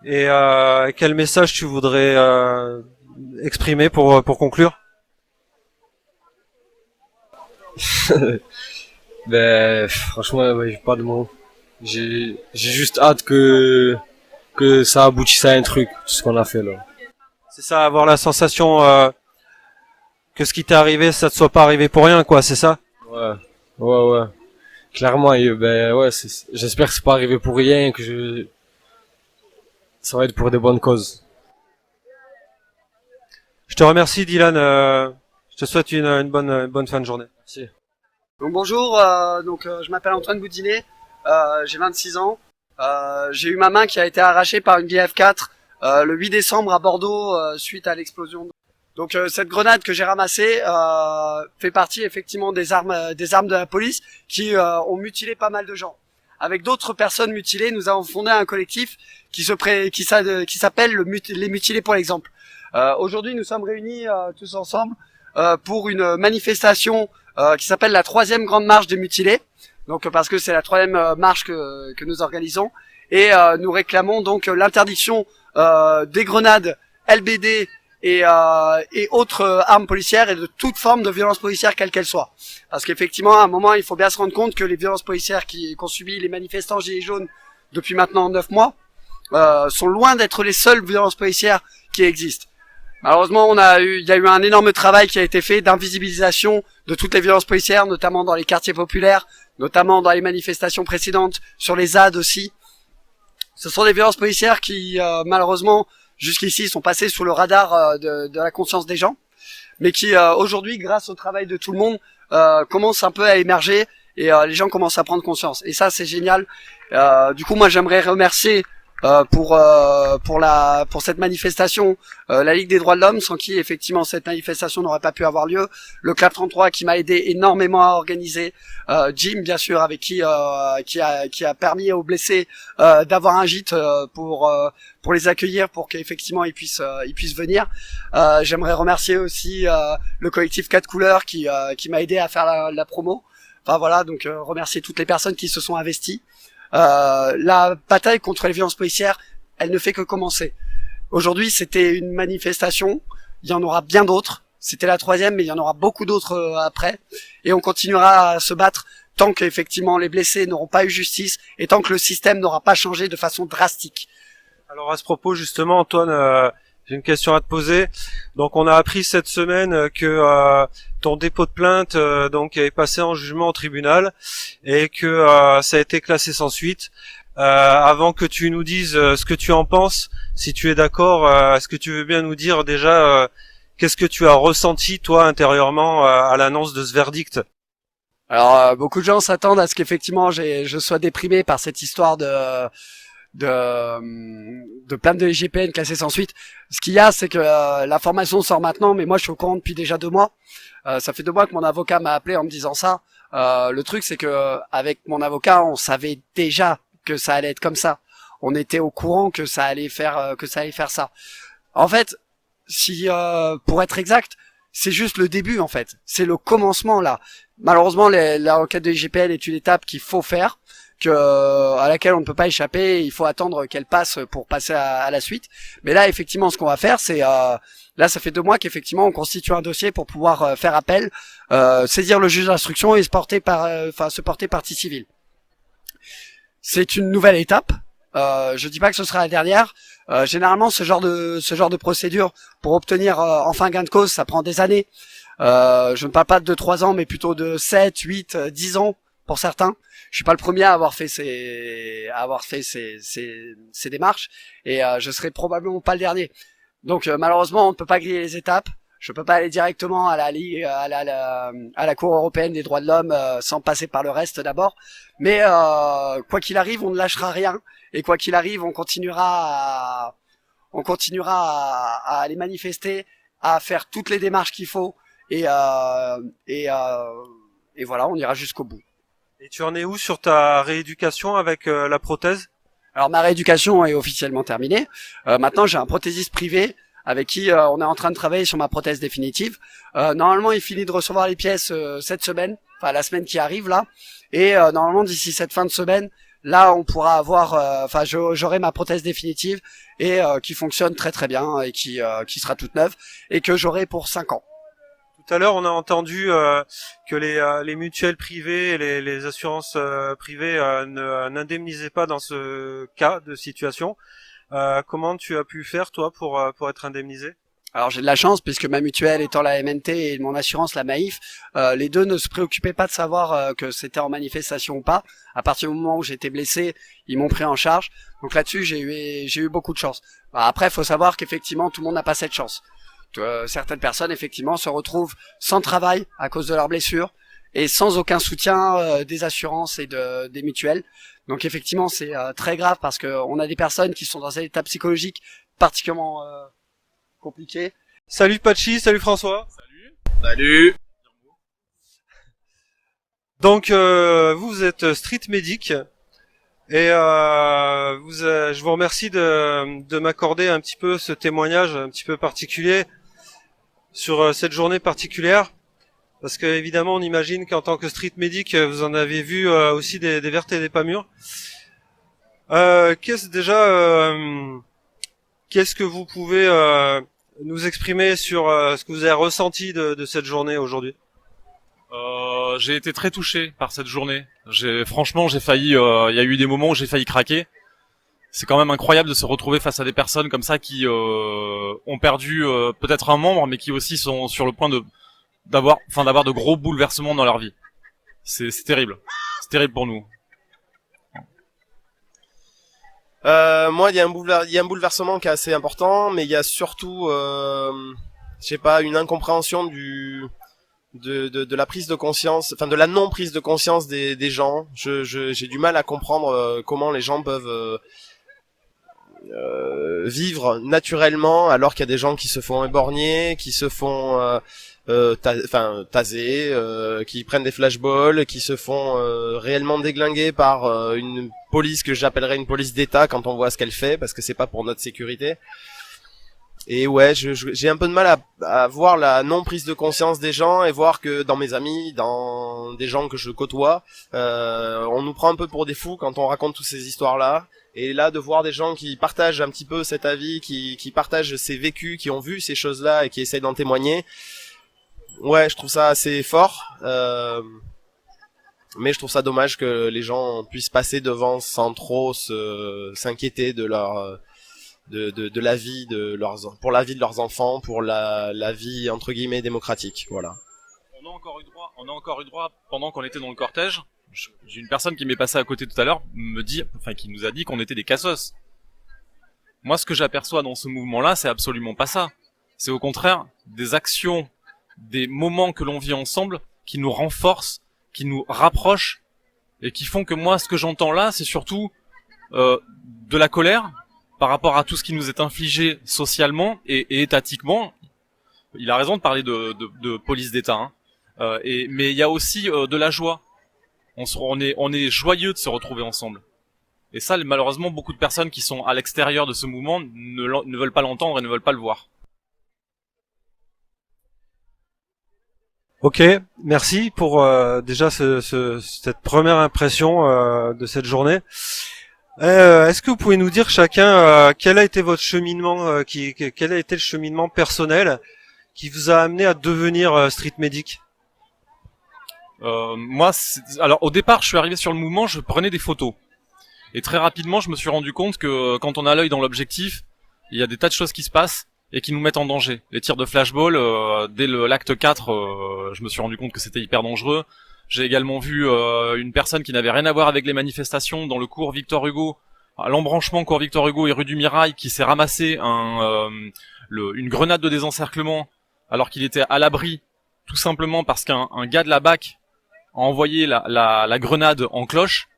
et quel message tu voudrais exprimer pour conclure? Ben, franchement, ouais, j'ai pas de mots. J'ai juste hâte que ça aboutisse à un truc, tout ce qu'on a fait là. C'est ça, avoir la sensation que ce qui t'est arrivé, ça te soit pas arrivé pour rien, quoi, c'est ça? Ouais. Clairement, ben ouais, j'espère que c'est pas arrivé pour rien, ça va être pour des bonnes causes. Je te remercie, Dylan. Je te souhaite une bonne fin de journée. Merci. Donc bonjour, je m'appelle Antoine Boudinet, j'ai 26 ans. J'ai eu ma main qui a été arrachée par une BF4 le 8 décembre à Bordeaux suite à l'explosion. Donc cette grenade que j'ai ramassée fait partie effectivement des armes de la police qui ont mutilé pas mal de gens. Avec d'autres personnes mutilées, nous avons fondé un collectif qui s'appelle les mutilés pour l'exemple. Aujourd'hui, nous sommes réunis tous ensemble pour une manifestation qui s'appelle la 3e grande marche des mutilés. Donc parce que c'est la 3e marche que nous organisons, et nous réclamons donc l'interdiction des grenades LBD et autres armes policières et de toute forme de violence policière quelle qu'elle soit. Parce qu'effectivement, à un moment, il faut bien se rendre compte que les violences policières qu'ont subi les manifestants gilets jaunes depuis maintenant 9 mois sont loin d'être les seules violences policières qui existent. Malheureusement, il y a eu un énorme travail qui a été fait d'invisibilisation de toutes les violences policières, notamment dans les quartiers populaires, notamment dans les manifestations précédentes, sur les ZAD aussi. Ce sont des violences policières qui, malheureusement, jusqu'ici, sont passées sous le radar de la conscience des gens, mais qui, aujourd'hui, grâce au travail de tout le monde, commencent un peu à émerger et les gens commencent à prendre conscience. Et ça, c'est génial. Du coup, moi, j'aimerais remercier pour cette manifestation la Ligue des droits de l'homme, sans qui effectivement cette manifestation n'aurait pas pu avoir lieu, le Club 33 qui m'a aidé énormément à organiser, Jim bien sûr avec qui a permis aux blessés d'avoir un gîte pour les accueillir, pour qu'effectivement ils puissent venir. J'aimerais remercier aussi le collectif 4 couleurs qui m'a aidé à faire la promo. Enfin voilà, donc remercier toutes les personnes qui se sont investies. La bataille contre les violences policières, elle ne fait que commencer. Aujourd'hui, c'était une manifestation, il y en aura bien d'autres. C'était la 3e, mais il y en aura beaucoup d'autres après. Et on continuera à se battre tant qu'effectivement les blessés n'auront pas eu justice et tant que le système n'aura pas changé de façon drastique. Alors à ce propos, justement, Antoine, j'ai une question à te poser. Donc on a appris cette semaine que ton dépôt de plainte donc est passé en jugement au tribunal et que ça a été classé sans suite. Avant que tu nous dises ce que tu en penses, si tu es d'accord, est-ce que tu veux bien nous dire déjà qu'est-ce que tu as ressenti toi intérieurement à l'annonce de ce verdict? Alors beaucoup de gens s'attendent à ce qu'effectivement je sois déprimé par cette histoire de plainte de l'IGPN classée sans suite. Ce qu'il y a, c'est que l'information sort maintenant, mais moi je suis au courant depuis déjà 2 mois. Ça fait 2 mois que mon avocat m'a appelé en me disant ça. Le truc, c'est que avec mon avocat, on savait déjà que ça allait être comme ça. On était au courant que ça allait faire ça. En fait, si pour être exact, c'est juste le début en fait. C'est le commencement là. Malheureusement, la requête de l'IGPN est une étape qu'il faut faire, à laquelle on ne peut pas échapper. Il faut attendre qu'elle passe pour passer à la suite. Mais là, effectivement, ce qu'on va faire, c'est là, ça fait 2 mois qu'effectivement, on constitue un dossier pour pouvoir faire appel, saisir le juge d'instruction et se porter partie civile. C'est une nouvelle étape. Je dis pas que ce sera la dernière. Généralement, ce genre de procédure pour obtenir enfin gain de cause, ça prend des années. Je ne parle pas de 3 ans, mais plutôt de 7, 8, 10 ans pour certains. Je suis pas le premier à avoir fait ces démarches et je serai probablement pas le dernier. Donc malheureusement, on ne peut pas griller les étapes. Je peux pas aller directement à la Cour européenne des droits de l'homme sans passer par le reste d'abord. Mais quoi qu'il arrive, on ne lâchera rien et quoi qu'il arrive, on continuera à aller manifester, à faire toutes les démarches qu'il faut et voilà, on ira jusqu'au bout. Et tu en es où sur ta rééducation avec la prothèse? Alors ma rééducation est officiellement terminée. Maintenant, j'ai un prothésiste privé avec qui on est en train de travailler sur ma prothèse définitive. Normalement, il finit de recevoir les pièces cette semaine, enfin la semaine qui arrive là. Et normalement, d'ici cette fin de semaine, là, on pourra avoir, j'aurai ma prothèse définitive et qui fonctionne très très bien et qui sera toute neuve et que j'aurai pour 5 ans. Tout à l'heure, on a entendu que les mutuelles privées et les assurances privées n'indemnisaient pas dans ce cas de situation. Comment tu as pu faire, toi, pour être indemnisé? Alors j'ai de la chance puisque ma mutuelle étant la MNT et mon assurance la Maïf, les deux ne se préoccupaient pas de savoir que c'était en manifestation ou pas. À partir du moment où j'étais blessé, ils m'ont pris en charge. Donc là-dessus, j'ai eu beaucoup de chance. Après, il faut savoir qu'effectivement, tout le monde n'a pas cette chance. Certaines personnes, effectivement, se retrouvent sans travail à cause de leurs blessures et sans aucun soutien des assurances et des mutuelles. Donc effectivement, c'est très grave parce que on a des personnes qui sont dans un état psychologique particulièrement compliqué. Salut Patchy, salut François. Salut. Donc vous êtes street medic et je vous remercie de m'accorder un petit peu ce témoignage un petit peu particulier sur cette journée particulière, parce que évidemment on imagine qu'en tant que street medic vous en avez vu aussi des vertes et des pas mûres. Qu'est-ce que vous pouvez nous exprimer sur ce que vous avez ressenti de cette journée aujourd'hui? J'ai été très touché par cette journée. Franchement, j'ai failli. Il y a eu des moments où j'ai failli craquer. C'est quand même incroyable de se retrouver face à des personnes comme ça qui ont perdu peut-être un membre, mais qui aussi sont sur le point d'avoir de gros bouleversements dans leur vie. C'est terrible. C'est terrible pour nous. Moi, il y a un bouleversement qui est assez important, mais il y a surtout, je sais pas, une incompréhension de la prise de conscience, enfin de la non prise de conscience des gens. J'ai du mal à comprendre comment les gens peuvent vivre naturellement alors qu'il y a des gens qui se font éborgner, qui se font taser, qui prennent des flashballs, qui se font réellement déglinguer par une police que j'appellerais une police d'État quand on voit ce qu'elle fait, parce que c'est pas pour notre sécurité. Et ouais, j'ai un peu de mal à voir la non prise de conscience des gens et voir que dans mes amis, dans des gens que je côtoie, on nous prend un peu pour des fous quand on raconte toutes ces histoires-là. Et là, de voir des gens qui partagent un petit peu cet avis, qui partagent ces vécus, qui ont vu ces choses-là et qui essayent d'en témoigner, ouais, je trouve ça assez fort. Mais je trouve ça dommage que les gens puissent passer devant sans trop s'inquiéter de leur de la vie pour la vie de leurs enfants, pour la vie entre guillemets démocratique, voilà. On a encore eu droit pendant qu'on était dans le cortège. J'ai une personne qui m'est passée à côté tout à l'heure qui nous a dit qu'on était des cassos. Moi, ce que j'aperçois dans ce mouvement-là, c'est absolument pas ça. C'est au contraire des actions, des moments que l'on vit ensemble qui nous renforcent, qui nous rapprochent et qui font que moi, ce que j'entends là, c'est surtout de la colère par rapport à tout ce qui nous est infligé socialement et étatiquement. Il a raison de parler de police d'État, hein. Mais il y a aussi de la joie. On est joyeux de se retrouver ensemble. Et ça, malheureusement, beaucoup de personnes qui sont à l'extérieur de ce mouvement ne veulent pas l'entendre et ne veulent pas le voir. Ok, merci pour déjà cette première impression de cette journée. Est-ce que vous pouvez nous dire chacun quel a été votre cheminement, quel a été le cheminement personnel qui vous a amené à devenir street medic? Moi, alors au départ, je suis arrivé sur le mouvement, je prenais des photos. Et très rapidement, je me suis rendu compte que quand on a l'œil dans l'objectif, il y a des tas de choses qui se passent et qui nous mettent en danger. Les tirs de flashball, dès l'acte 4, je me suis rendu compte que c'était hyper dangereux. J'ai également vu une personne qui n'avait rien à voir avec les manifestations dans le cours Victor Hugo, à l'embranchement cours Victor Hugo et rue du Mirail, qui s'est ramassé une grenade de désencerclement alors qu'il était à l'abri, tout simplement parce qu'un gars de la BAC a envoyé la grenade en cloche.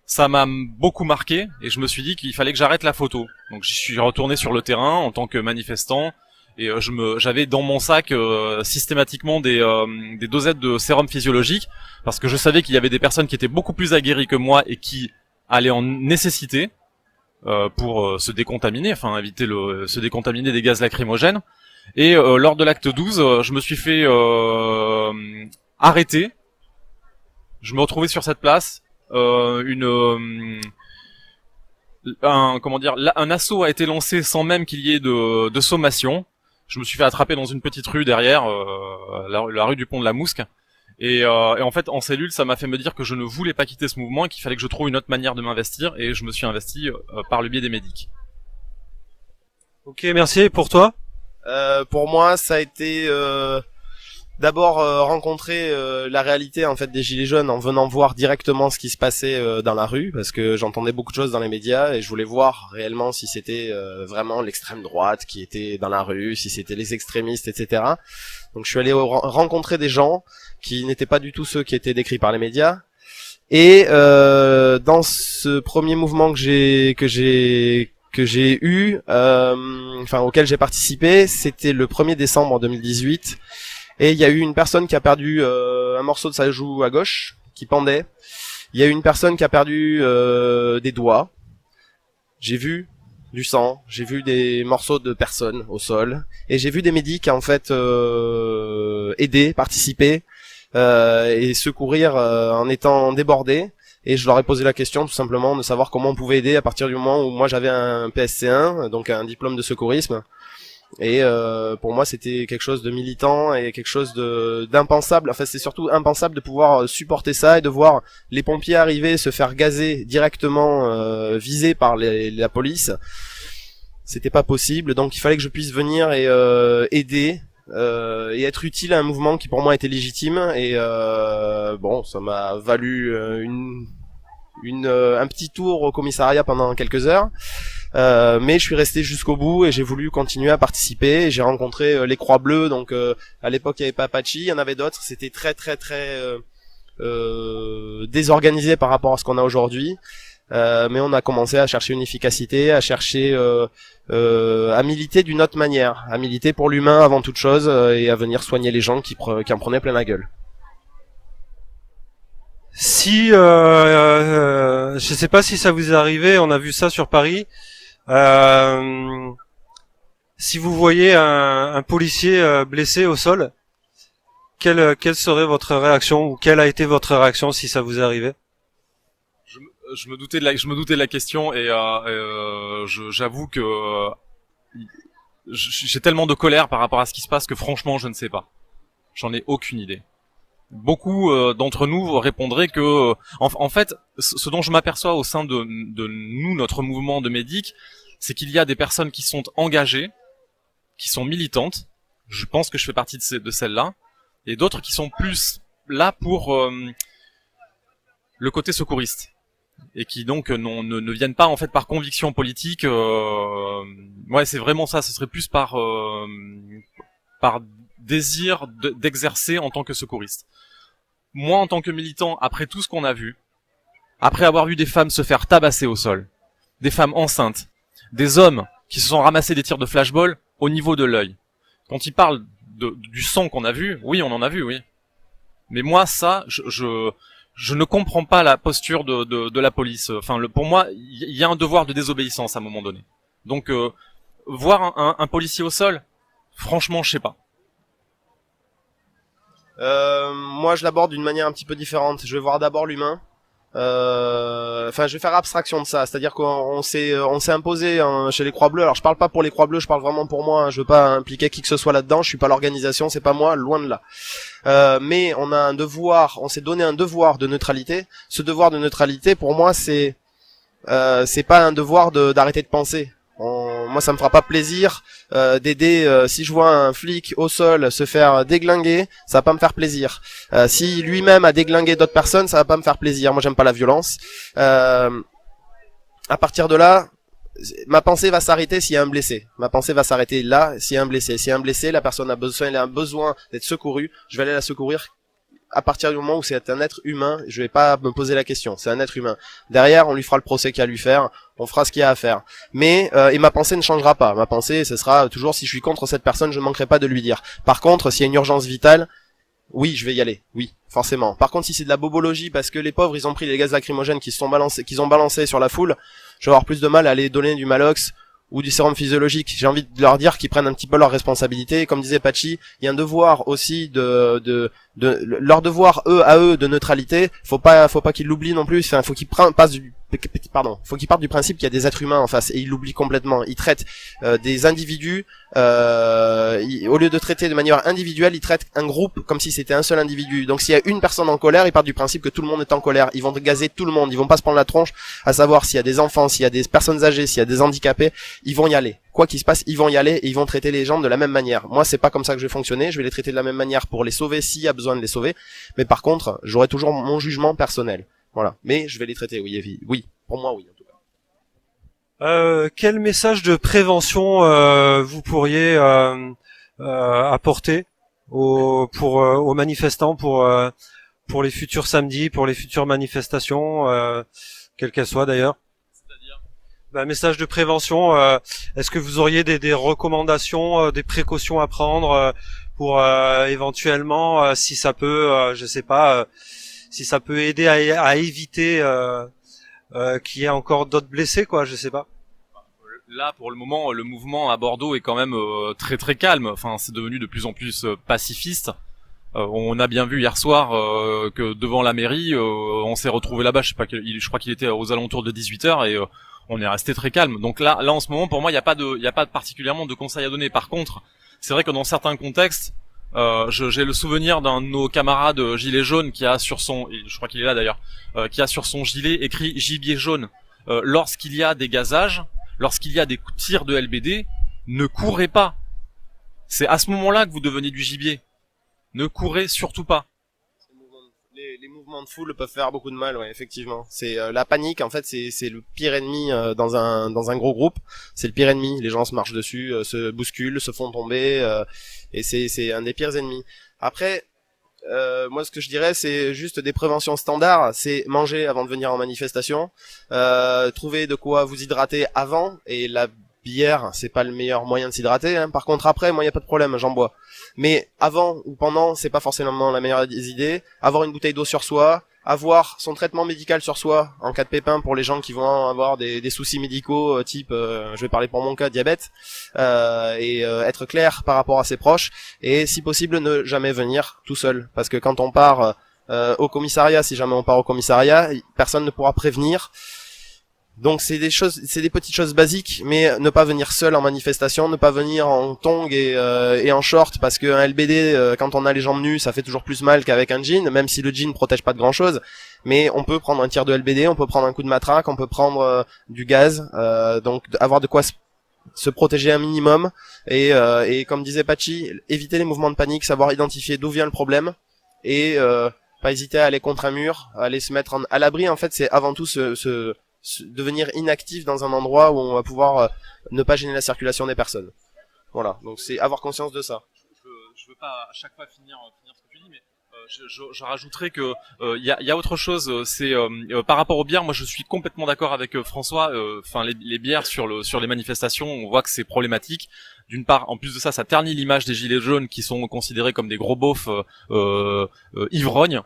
Ça m'a beaucoup marqué et je me suis dit qu'il fallait que j'arrête la photo. Donc j'y suis retourné sur le terrain en tant que manifestant et j'avais dans mon sac systématiquement des dosettes de sérum physiologique parce que je savais qu'il y avait des personnes qui étaient beaucoup plus aguerries que moi et qui allaient en nécessiter pour se décontaminer, enfin éviter se décontaminer des gaz lacrymogènes. Et lors de l'acte 12, je me suis fait arrêter. Je me retrouvais sur cette place. Un assaut a été lancé sans même qu'il y ait de sommation. Je me suis fait attraper dans une petite rue derrière, la rue du Pont de la Mousque. Et en fait, en cellule, ça m'a fait me dire que je ne voulais pas quitter ce mouvement et qu'il fallait que je trouve une autre manière de m'investir. Et je me suis investi par le biais des médics. Ok, merci. Et pour toi? Pour moi, ça a été d'abord rencontrer la réalité en fait des gilets jaunes en venant voir directement ce qui se passait dans la rue, parce que j'entendais beaucoup de choses dans les médias et je voulais voir réellement si c'était vraiment l'extrême droite qui était dans la rue, si c'était les extrémistes, etc. Donc je suis allé rencontrer des gens qui n'étaient pas du tout ceux qui étaient décrits par les médias. Et dans ce premier mouvement que j'ai eu, auquel j'ai participé, c'était le 1er décembre 2018. Et il y a eu une personne qui a perdu un morceau de sa joue à gauche, qui pendait. Il y a eu une personne qui a perdu des doigts. J'ai vu du sang, j'ai vu des morceaux de personnes au sol, et j'ai vu des médics en fait aider, participer et secourir en étant débordés. Et je leur ai posé la question tout simplement de savoir comment on pouvait aider à partir du moment où moi j'avais un PSC1, donc un diplôme de secourisme. Et pour moi, c'était quelque chose de militant et quelque chose d'impensable. Enfin, c'est surtout impensable de pouvoir supporter ça et de voir les pompiers arriver, se faire gazer directement, visés par la police. C'était pas possible, donc il fallait que je puisse venir et aider et être utile à un mouvement qui pour moi était légitime. Et bon, ça m'a valu un petit tour au commissariat pendant quelques heures. Mais je suis resté jusqu'au bout et j'ai voulu continuer à participer. J'ai rencontré les Croix Bleues, donc à l'époque il n'y avait pas Apache, il y en avait d'autres. C'était très désorganisé par rapport à ce qu'on a aujourd'hui. Mais on a commencé à chercher une efficacité, à chercher à militer d'une autre manière, à militer pour l'humain avant toute chose et à venir soigner les gens qui en prenaient plein la gueule. Si je sais pas si ça vous est arrivé, on a vu ça sur Paris. Si vous voyez un policier blessé au sol, quelle serait votre réaction, ou quelle a été votre réaction si ça vous est arrivé? Je me doutais de la question et j'avoue que j'ai tellement de colère par rapport à ce qui se passe que franchement je ne sais pas. J'en ai aucune idée. Beaucoup d'entre nous répondraient que en fait ce dont je m'aperçois au sein de nous, notre mouvement de médic, c'est qu'il y a des personnes qui sont engagées, qui sont militantes. Je pense que je fais partie de celles-là, et d'autres qui sont plus là pour le côté secouriste, et qui donc ne viennent pas en fait par conviction politique. Ouais, c'est vraiment ça. Ce serait plus par désir d'exercer en tant que secouriste. Moi, en tant que militant, après tout ce qu'on a vu, après avoir vu des femmes se faire tabasser au sol, des femmes enceintes, des hommes qui se sont ramassés des tirs de flashball au niveau de l'œil. Quand ils parlent du sang qu'on a vu, oui, on en a vu, oui. Mais moi, ça, je ne comprends pas la posture de la police. Enfin, pour moi, il y a un devoir de désobéissance à un moment donné. Donc, voir un policier au sol, franchement, je sais pas. Moi, je l'aborde d'une manière un petit peu différente. Je vais voir d'abord l'humain. Enfin, je vais faire abstraction de ça. C'est-à-dire qu'on s'est imposé chez les Croix Bleues. Alors, je parle pas pour les Croix Bleues, je parle vraiment pour moi. Je veux pas impliquer qui que ce soit là-dedans. Je suis pas l'organisation, c'est pas moi, loin de là. Mais on a un devoir. On s'est donné un devoir de neutralité. Ce devoir de neutralité, pour moi, c'est pas un devoir d'arrêter de penser. Moi, ça me fera pas plaisir d'aider. Si je vois un flic au sol se faire déglinguer, ça va pas me faire plaisir. Si lui-même a déglingué d'autres personnes, ça va pas me faire plaisir. Moi, j'aime pas la violence. À partir de là, ma pensée va s'arrêter s'il y a un blessé. Ma pensée va s'arrêter là s'il y a un blessé. S'il y a un blessé, la personne elle a un besoin d'être secourue. Je vais aller la secourir. À partir du moment où c'est un être humain, je vais pas me poser la question, c'est un être humain. Derrière, on lui fera le procès qu'il y a à lui faire, on fera ce qu'il y a à faire. Mais, et ma pensée ne changera pas. Ma pensée, ce sera toujours, si je suis contre cette personne, je ne manquerai pas de lui dire. Par contre, s'il y a une urgence vitale, oui, je vais y aller. Oui, forcément. Par contre, si c'est de la bobologie, parce que les pauvres, ils ont pris les gaz lacrymogènes qu'ils ont balancés sur la foule, je vais avoir plus de mal à aller donner du Malox ou du sérum physiologique. J'ai envie de leur dire qu'ils prennent un petit peu leurs responsabilités. Comme disait Pachi, il y a un devoir aussi leur devoir à eux de neutralité. Faut pas qu'ils l'oublient non plus. Enfin, faut qu'ils partent du principe qu'il y a des êtres humains en face, et ils l'oublient complètement. Ils traitent des individus au lieu de traiter de manière individuelle, ils traitent un groupe comme si c'était un seul individu. Donc s'il y a une personne en colère, ils partent du principe que tout le monde est en colère. Ils vont gazer tout le monde. Ils vont pas se prendre la tronche à savoir s'il y a des enfants, s'il y a des personnes âgées, s'il y a des handicapés. Ils vont y aller. Quoi qu'il se passe, ils vont y aller et ils vont traiter les gens de la même manière. Moi, c'est pas comme ça que je vais fonctionner. Je vais les traiter de la même manière pour les sauver s'il y a besoin de les sauver. Mais par contre, j'aurai toujours mon jugement personnel. Voilà. Mais je vais les traiter, oui. Pour moi, oui, en tout cas. Quel message de prévention vous pourriez apporter aux manifestants pour les futurs samedis, pour les futures manifestations, quelles qu'elles soient d'ailleurs? Message de prévention. Est-ce que vous auriez des recommandations, des précautions à prendre pour éventuellement, si ça peut, je sais pas, si ça peut aider à éviter qu'il y ait encore d'autres blessés, quoi, je sais pas. Là, pour le moment, le mouvement à Bordeaux est quand même très très calme. Enfin, c'est devenu de plus en plus pacifiste. On a bien vu hier soir que devant la mairie, on s'est retrouvé là-bas. Je crois qu'il était aux alentours de 18h et on est resté très calme. Donc là en ce moment, pour moi, il y a pas particulièrement de conseils à donner. Par contre, c'est vrai que dans certains contextes, j'ai le souvenir d'un de nos camarades gilet jaune qui a sur son, et je crois qu'il est là d'ailleurs, qui a sur son gilet écrit gibier jaune. Lorsqu'il y a des gazages, lorsqu'il y a des tirs de LBD, ne courez pas. C'est à ce moment-là que vous devenez du gibier. Ne courez surtout pas. Les mouvements de foule peuvent faire beaucoup de mal, ouais, effectivement. C'est la panique, en fait, c'est le pire ennemi dans un gros groupe. C'est le pire ennemi. Les gens se marchent dessus, se bousculent, se font tomber, et c'est un des pires ennemis. Après, moi, ce que je dirais, c'est juste des préventions standards. C'est manger avant de venir en manifestation, trouver de quoi vous hydrater avant, et la bière, c'est pas le meilleur moyen de s'hydrater, hein. Par contre, après, moi, y a pas de problème, j'en bois. Mais avant ou pendant, c'est pas forcément la meilleure des idées. Avoir une bouteille d'eau sur soi, avoir son traitement médical sur soi en cas de pépin pour les gens qui vont avoir des soucis médicaux, type, je vais parler pour mon cas, diabète, et être clair par rapport à ses proches, et si possible, ne jamais venir tout seul. Parce que quand on part au commissariat, si jamais on part au commissariat, personne ne pourra prévenir. Donc c'est des petites choses basiques, mais ne pas venir seul en manifestation, ne pas venir en tongs et en short, parce qu'un LBD, quand on a les jambes nues, ça fait toujours plus mal qu'avec un jean, même si le jean protège pas de grand chose. Mais on peut prendre un tir de LBD, on peut prendre un coup de matraque, on peut prendre du gaz, donc avoir de quoi se protéger un minimum, et comme disait Pachi, éviter les mouvements de panique, savoir identifier d'où vient le problème, et pas hésiter à aller contre un mur, à aller se mettre à l'abri. En fait, c'est avant tout devenir inactif dans un endroit où on va pouvoir ne pas gêner la circulation des personnes. Voilà, donc c'est avoir conscience de ça. Je veux pas à chaque fois finir ce que tu dis, mais je rajouterais que y a autre chose. C'est par rapport aux bières, moi je suis complètement d'accord avec François. Enfin les bières sur les manifestations, on voit que c'est problématique. D'une part, en plus de ça, ça ternit l'image des gilets jaunes qui sont considérés comme des gros beaufs ivrognes.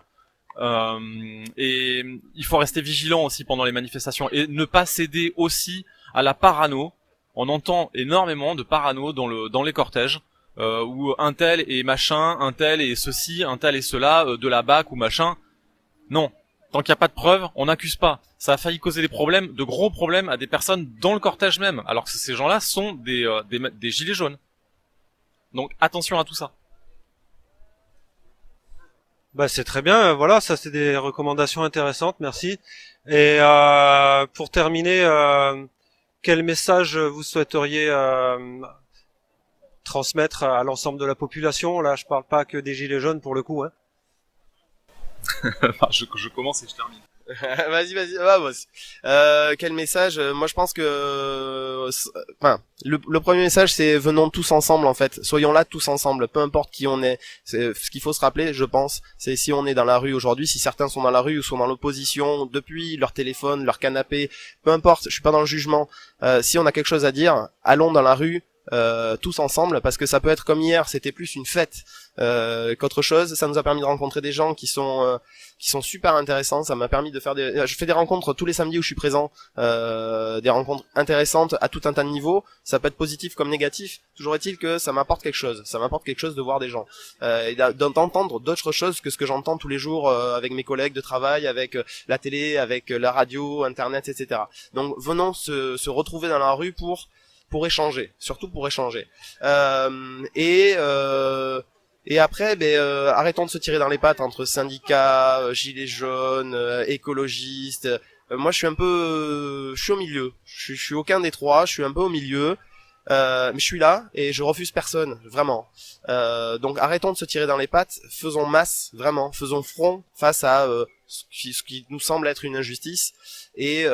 Et il faut rester vigilant aussi pendant les manifestations et ne pas céder aussi à la parano. On entend énormément de parano dans les cortèges, où un tel est machin, un tel est ceci, un tel est cela, de la BAC ou machin. Non, tant qu'il n'y a pas de preuves, on n'accuse pas. Ça a failli causer de gros problèmes à des personnes dans le cortège même, alors que ces gens-là sont des gilets jaunes. Donc attention à tout ça. Bah c'est très bien, voilà, ça c'est des recommandations intéressantes, merci. Et pour terminer, quel message vous souhaiteriez transmettre à l'ensemble de la population? Là, je parle pas que des gilets jaunes pour le coup, hein. Je commence et je termine. Vas-y. Quel message? Moi, je pense que, le premier message, c'est venons tous ensemble, en fait. Soyons là tous ensemble, peu importe qui on est. C'est ce qu'il faut se rappeler, je pense. C'est si on est dans la rue aujourd'hui, si certains sont dans la rue ou sont dans l'opposition depuis leur téléphone, leur canapé, peu importe. Je suis pas dans le jugement. Si on a quelque chose à dire, allons dans la rue. Tous ensemble, parce que ça peut être comme hier, c'était plus une fête qu'autre chose. Ça nous a permis de rencontrer des gens qui sont super intéressants. Ça m'a permis de faire je fais des rencontres tous les samedis où je suis présent, des rencontres intéressantes à tout un tas de niveaux. Ça peut être positif comme négatif. Toujours est-il que ça m'apporte quelque chose. Ça m'apporte quelque chose de voir des gens et d'entendre d'autres choses que ce que j'entends tous les jours avec mes collègues de travail, avec la télé, avec la radio, internet, etc. Donc venons se retrouver dans la rue pour échanger, surtout pour échanger. Et après, arrêtons de se tirer dans les pattes entre syndicats, gilets jaunes, écologistes. Moi, je suis au milieu. Je suis aucun des trois. Je suis un peu au milieu. Mais je suis là et je refuse personne, vraiment. Donc, arrêtons de se tirer dans les pattes. Faisons masse, vraiment. Faisons front face à ce qui nous semble être une injustice et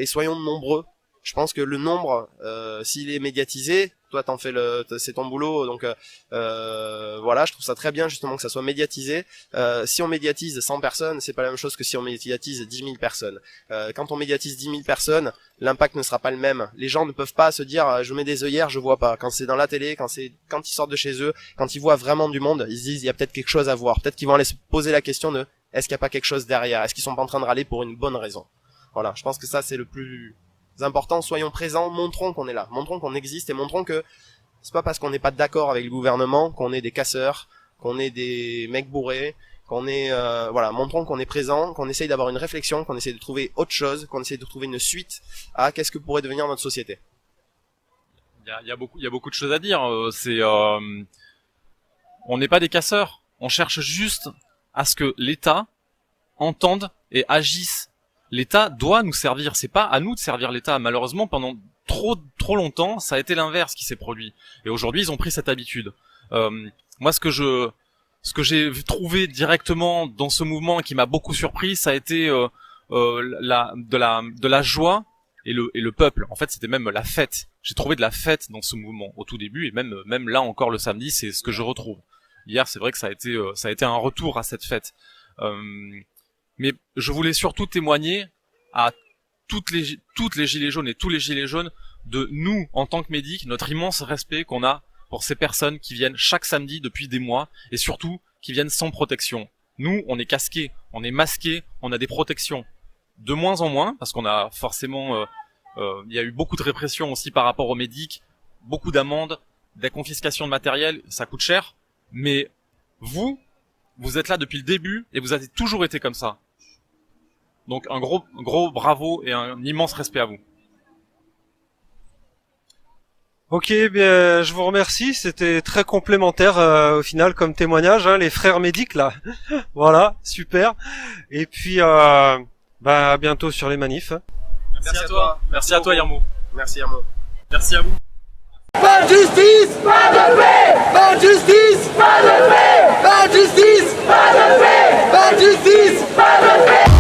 soyons nombreux. Je pense que le nombre, s'il est médiatisé, toi c'est ton boulot, donc voilà, je trouve ça très bien justement que ça soit médiatisé. Si on médiatise 100 personnes, c'est pas la même chose que si on médiatise 10 000 personnes. Quand on médiatise 10 000 personnes, l'impact ne sera pas le même. Les gens ne peuvent pas se dire je mets des œillères, je vois pas. Quand c'est dans la télé, quand ils sortent de chez eux, quand ils voient vraiment du monde, ils se disent il y a peut-être quelque chose à voir. Peut-être qu'ils vont aller se poser la question de est-ce qu'il y a pas quelque chose derrière, est-ce qu'ils sont pas en train de râler pour une bonne raison. Voilà, je pense que ça c'est le plus important. Soyons présents, montrons qu'on est là, montrons qu'on existe et montrons que c'est pas parce qu'on n'est pas d'accord avec le gouvernement qu'on est des casseurs, qu'on est des mecs bourrés, qu'on est, voilà, montrons qu'on est présent, qu'on essaye d'avoir une réflexion, qu'on essaye de trouver autre chose, qu'on essaye de trouver une suite à qu'est-ce que pourrait devenir notre société. Il y a beaucoup de choses à dire. On n'est pas des casseurs. On cherche juste à ce que l'État entende et agisse. L'État doit nous servir. C'est pas à nous de servir l'État. Malheureusement, pendant trop longtemps, ça a été l'inverse qui s'est produit. Et aujourd'hui, ils ont pris cette habitude. Moi, ce que j'ai trouvé directement dans ce mouvement et qui m'a beaucoup surpris, ça a été de la joie et le peuple. En fait, c'était même la fête. J'ai trouvé de la fête dans ce mouvement au tout début et même là encore le samedi, c'est ce que je retrouve. Hier, c'est vrai que ça a été un retour à cette fête. Mais je voulais surtout témoigner à toutes les gilets jaunes et tous les gilets jaunes de nous en tant que médics, notre immense respect qu'on a pour ces personnes qui viennent chaque samedi depuis des mois et surtout qui viennent sans protection. Nous, on est casqués, on est masqués, on a des protections. De moins en moins, parce qu'on a forcément, il y a eu beaucoup de répression aussi par rapport aux médics, beaucoup d'amendes, des confiscations de matériel, ça coûte cher. Mais vous êtes là depuis le début et vous avez toujours été comme ça. Donc un gros bravo et un immense respect à vous. Ok, bien, je vous remercie. C'était très complémentaire au final comme témoignage, hein, les frères médics là. Voilà, super. Et puis, à bientôt sur les manifs. Merci à toi. Merci à toi, Yermo. Merci, Yermo. Merci à vous. Pas de justice, pas de paix. Pas de justice, pas de paix. Pas de justice, pas de paix. Pas de justice, pas de paix.